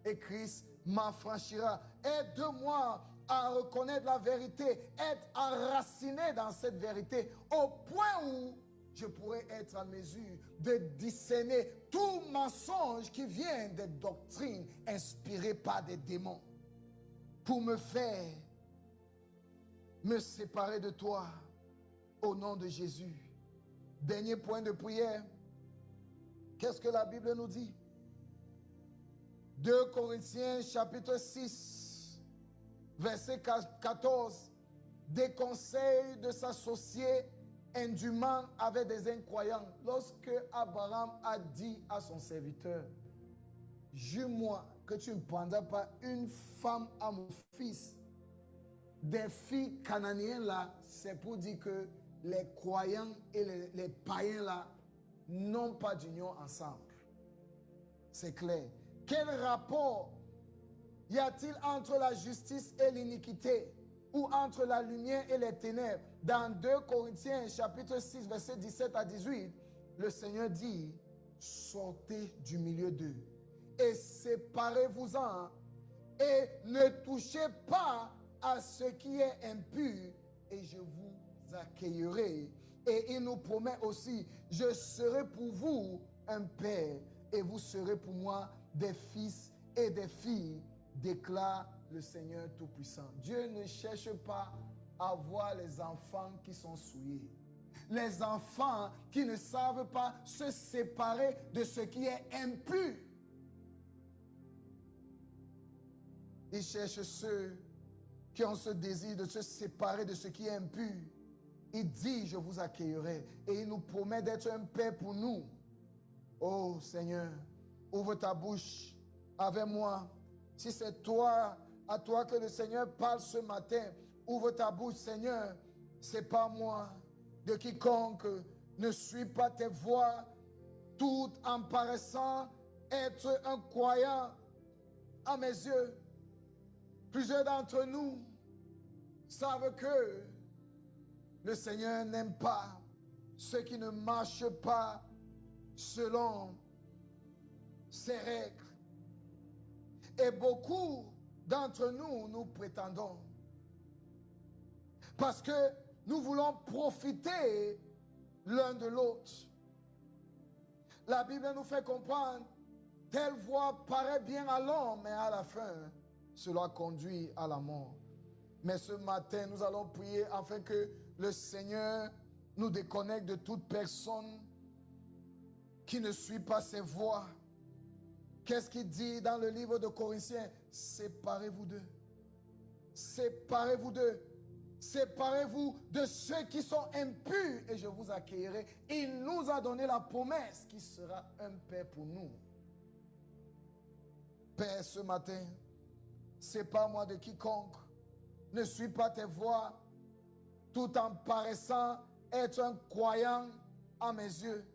et Christ m'affranchira. Aide-moi à reconnaître la vérité, être enraciné dans cette vérité, au point où je pourrais être en mesure de discerner tout mensonge qui vient des doctrines inspirées par des démons, pour me faire me séparer de toi au nom de Jésus. Dernier point de prière. Qu'est-ce que la Bible nous dit? 2 Corinthiens chapitre 6, verset 14. Déconseille de s'associer indûment avec des incroyants. Lorsque Abraham a dit à son serviteur, jure-moi que tu ne prendras pas une femme à mon fils. Des filles cananéennes là, c'est pour dire que les croyants et les païens là n'ont pas d'union ensemble. C'est clair. Quel rapport y a-t-il entre la justice et l'iniquité, ou entre la lumière et les ténèbres? Dans 2 Corinthiens chapitre 6 verset 17 à 18, le Seigneur dit, sortez du milieu d'eux et séparez-vous-en et ne touchez pas à ce qui est impur et je vous accueillerai. Et il nous promet aussi, je serai pour vous un père et vous serez pour moi des fils et des filles, déclare le Seigneur Tout-Puissant. Dieu ne cherche pas à voir les enfants qui sont souillés, les enfants qui ne savent pas se séparer de ce qui est impur. Il cherche ceux qui ont ce désir de se séparer de ce qui est impur. Il dit, je vous accueillerai. Et il nous promet d'être un père pour nous. Oh Seigneur, ouvre ta bouche avec moi. Si c'est toi, à toi que le Seigneur parle ce matin, ouvre ta bouche, Seigneur. C'est pas moi, de quiconque ne suit pas tes voies, tout en paraissant être un croyant à mes yeux. Plusieurs d'entre nous savent que le Seigneur n'aime pas ceux qui ne marchent pas selon ses règles. Et beaucoup d'entre nous, nous prétendons, parce que nous voulons profiter l'un de l'autre. La Bible nous fait comprendre, telle voie paraît bien à l'homme, mais à la fin, cela conduit à la mort. Mais ce matin, nous allons prier afin que le Seigneur nous déconnecte de toute personne qui ne suit pas ses voies. Qu'est-ce qu'il dit dans le livre de Corinthiens? Séparez-vous d'eux. Séparez-vous d'eux. Séparez-vous de ceux qui sont impurs et je vous accueillerai. Il nous a donné la promesse qui sera un Père pour nous. Père, ce matin, sépare-moi de quiconque ne suit pas tes voies tout en paraissant être un croyant à mes yeux.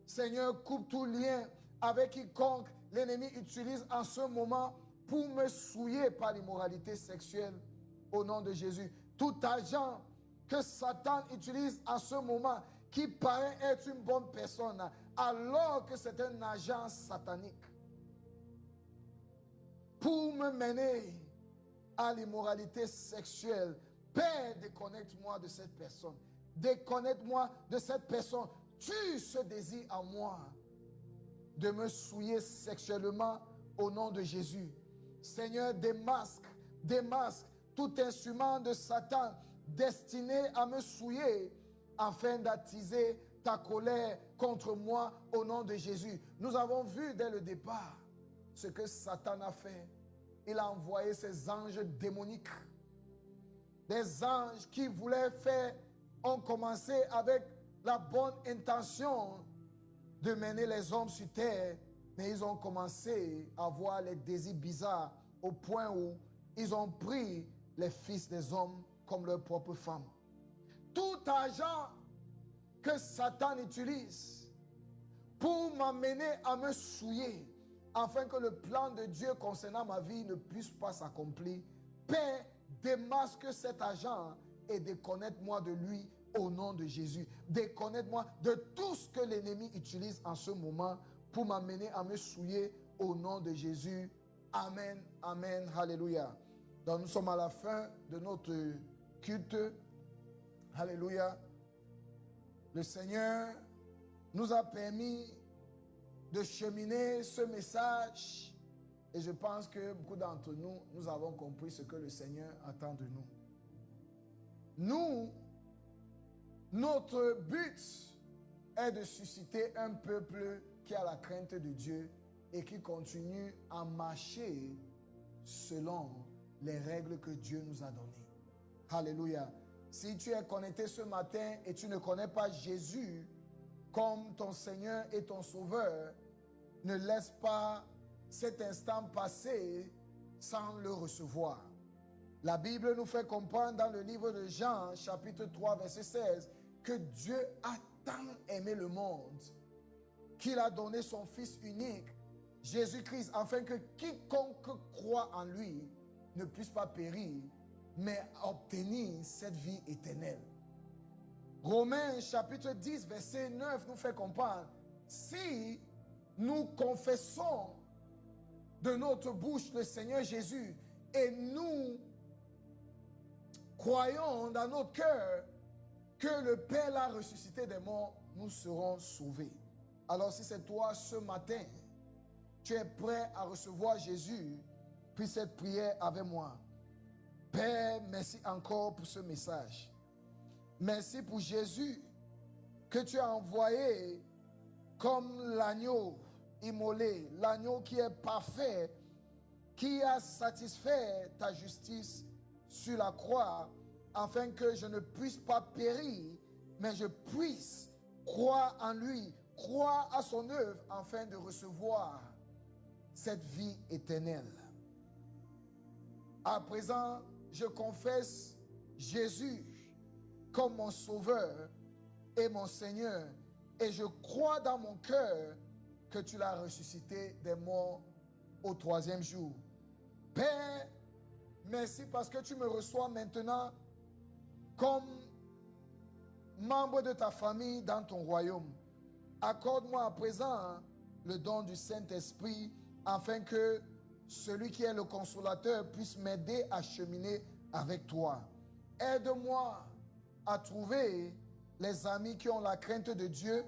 Seigneur, coupe tout lien avec quiconque l'ennemi utilise en ce moment pour me souiller par l'immoralité sexuelle au nom de Jésus. Tout agent que Satan utilise en ce moment qui paraît être une bonne personne alors que c'est un agent satanique pour me mener à l'immoralité sexuelle. Père, déconnecte-moi de cette personne. Déconnecte-moi de cette personne. Tue ce désir en moi de me souiller sexuellement au nom de Jésus. Seigneur, démasque tout instrument de Satan destiné à me souiller afin d'attiser ta colère contre moi au nom de Jésus. Nous avons vu dès le départ ce que Satan a fait. Il a envoyé ses anges démoniques. Des anges qui voulaient faire, ont commencé avec la bonne intention de mener les hommes sur terre, mais ils ont commencé à avoir les désirs bizarres au point où ils ont pris les fils des hommes comme leurs propres femmes. Tout agent que Satan utilise pour m'amener à me souiller, afin que le plan de Dieu concernant ma vie ne puisse pas s'accomplir, Père, démasque cet agent et déconnecte-moi de lui au nom de Jésus. Déconnecte-moi de tout ce que l'ennemi utilise en ce moment pour m'amener à me souiller au nom de Jésus. Amen, amen, alléluia. Donc nous sommes à la fin de notre culte. Alléluia. Le Seigneur nous a permis de cheminer ce message et je pense que beaucoup d'entre nous, nous avons compris ce que le Seigneur attend de nous. Nous, notre but est de susciter un peuple qui a la crainte de Dieu et qui continue à marcher selon les règles que Dieu nous a données. Alléluia. Si tu es connecté ce matin et tu ne connais pas Jésus comme ton Seigneur et ton Sauveur, ne laisse pas cet instant passer sans le recevoir. La Bible nous fait comprendre dans le livre de Jean, chapitre 3, verset 16, que Dieu a tant aimé le monde qu'il a donné son Fils unique, Jésus-Christ, afin que quiconque croit en lui ne puisse pas périr, mais obtenir cette vie éternelle. Romains chapitre 10, verset 9 nous fait comprendre, si nous confessons de notre bouche le Seigneur Jésus et nous croyons dans notre cœur que le Père l'a ressuscité des morts, nous serons sauvés. Alors si c'est toi ce matin, tu es prêt à recevoir Jésus, puis cette prière avec moi. Père, merci encore pour ce message. Merci pour Jésus que tu as envoyé comme l'agneau immolé, l'agneau qui est parfait, qui a satisfait ta justice sur la croix, afin que je ne puisse pas périr, mais je puisse croire en lui, croire à son œuvre, afin de recevoir cette vie éternelle. À présent, je confesse Jésus comme mon Sauveur et mon Seigneur, et je crois dans mon cœur que tu l'as ressuscité des morts au 3e jour. Père, merci parce que tu me reçois maintenant comme membre de ta famille dans ton royaume. Accorde-moi à présent le don du Saint-Esprit afin que celui qui est le consolateur puisse m'aider à cheminer avec toi. Aide-moi à trouver les amis qui ont la crainte de Dieu,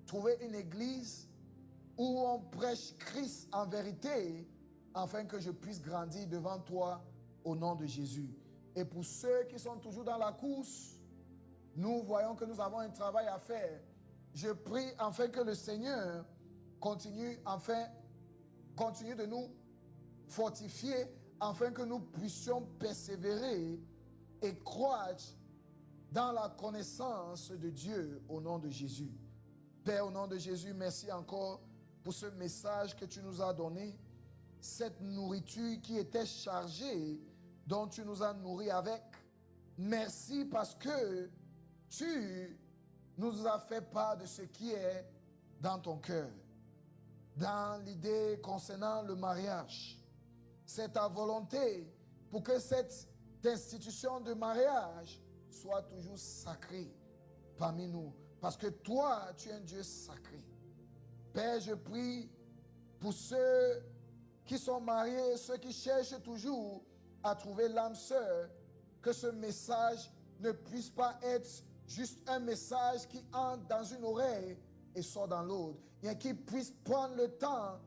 trouver une église où on prêche Christ en vérité afin que je puisse grandir devant toi au nom de Jésus. Et pour ceux qui sont toujours dans la course, nous voyons que nous avons un travail à faire. Je prie afin que le Seigneur continue de nous fortifier afin que nous puissions persévérer et croître dans la connaissance de Dieu au nom de Jésus. Père, au nom de Jésus, merci encore pour ce message que tu nous as donné, cette nourriture qui était chargée, dont tu nous as nourris avec. Merci parce que tu nous as fait part de ce qui est dans ton cœur. Dans l'idée concernant le mariage, c'est ta volonté pour que cette institution de mariage soit toujours sacrée parmi nous. Parce que toi, tu es un Dieu sacré. Père, je prie pour ceux qui sont mariés, ceux qui cherchent toujours à trouver l'âme sœur, que ce message ne puisse pas être juste un message qui entre dans une oreille et sort dans l'autre, et qu'ils puissent prendre le temps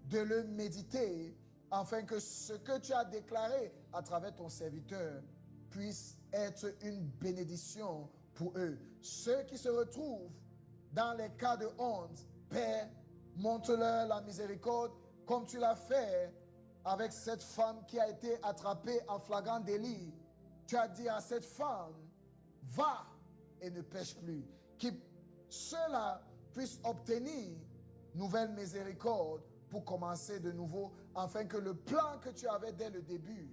de le méditer, afin que ce que tu as déclaré à travers ton serviteur puisse être une bénédiction pour eux. Ceux qui se retrouvent dans les cas de honte, Père, montre-leur la miséricorde, comme tu l'as fait avec cette femme qui a été attrapée en flagrant délit. Tu as dit à cette femme, va et ne pêche plus. Que ceux-là puissent obtenir nouvelle miséricorde pour commencer de nouveau, afin que le plan que tu avais dès le début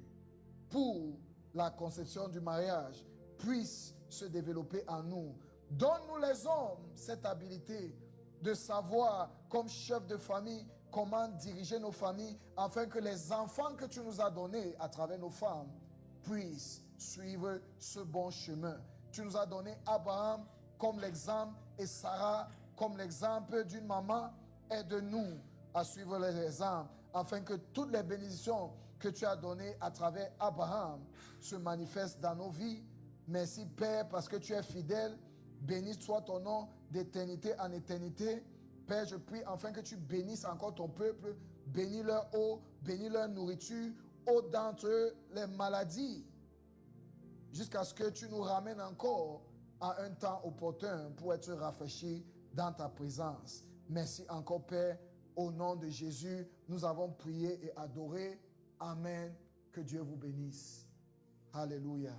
pour la conception du mariage puisse se développer en nous. Donne-nous les hommes cette habilité de savoir, comme chef de famille, comment diriger nos familles, afin que les enfants que tu nous as donnés à travers nos femmes puissent suivre ce bon chemin. Tu nous as donné Abraham comme l'exemple et Sarah comme l'exemple d'une maman. Aide-nous à suivre les exemples, afin que toutes les bénédictions que tu as données à travers Abraham se manifestent dans nos vies. Merci Père, parce que tu es fidèle. Béni soit ton nom d'éternité en éternité. Père, je prie afin que tu bénisses encore ton peuple. Bénis leur eau, bénis leur nourriture, ôte d'entre eux les maladies, jusqu'à ce que tu nous ramènes encore à un temps opportun pour être rafraîchis dans ta présence. Merci encore Père. Au nom de Jésus, nous avons prié et adoré. Amen. Que Dieu vous bénisse. Alléluia.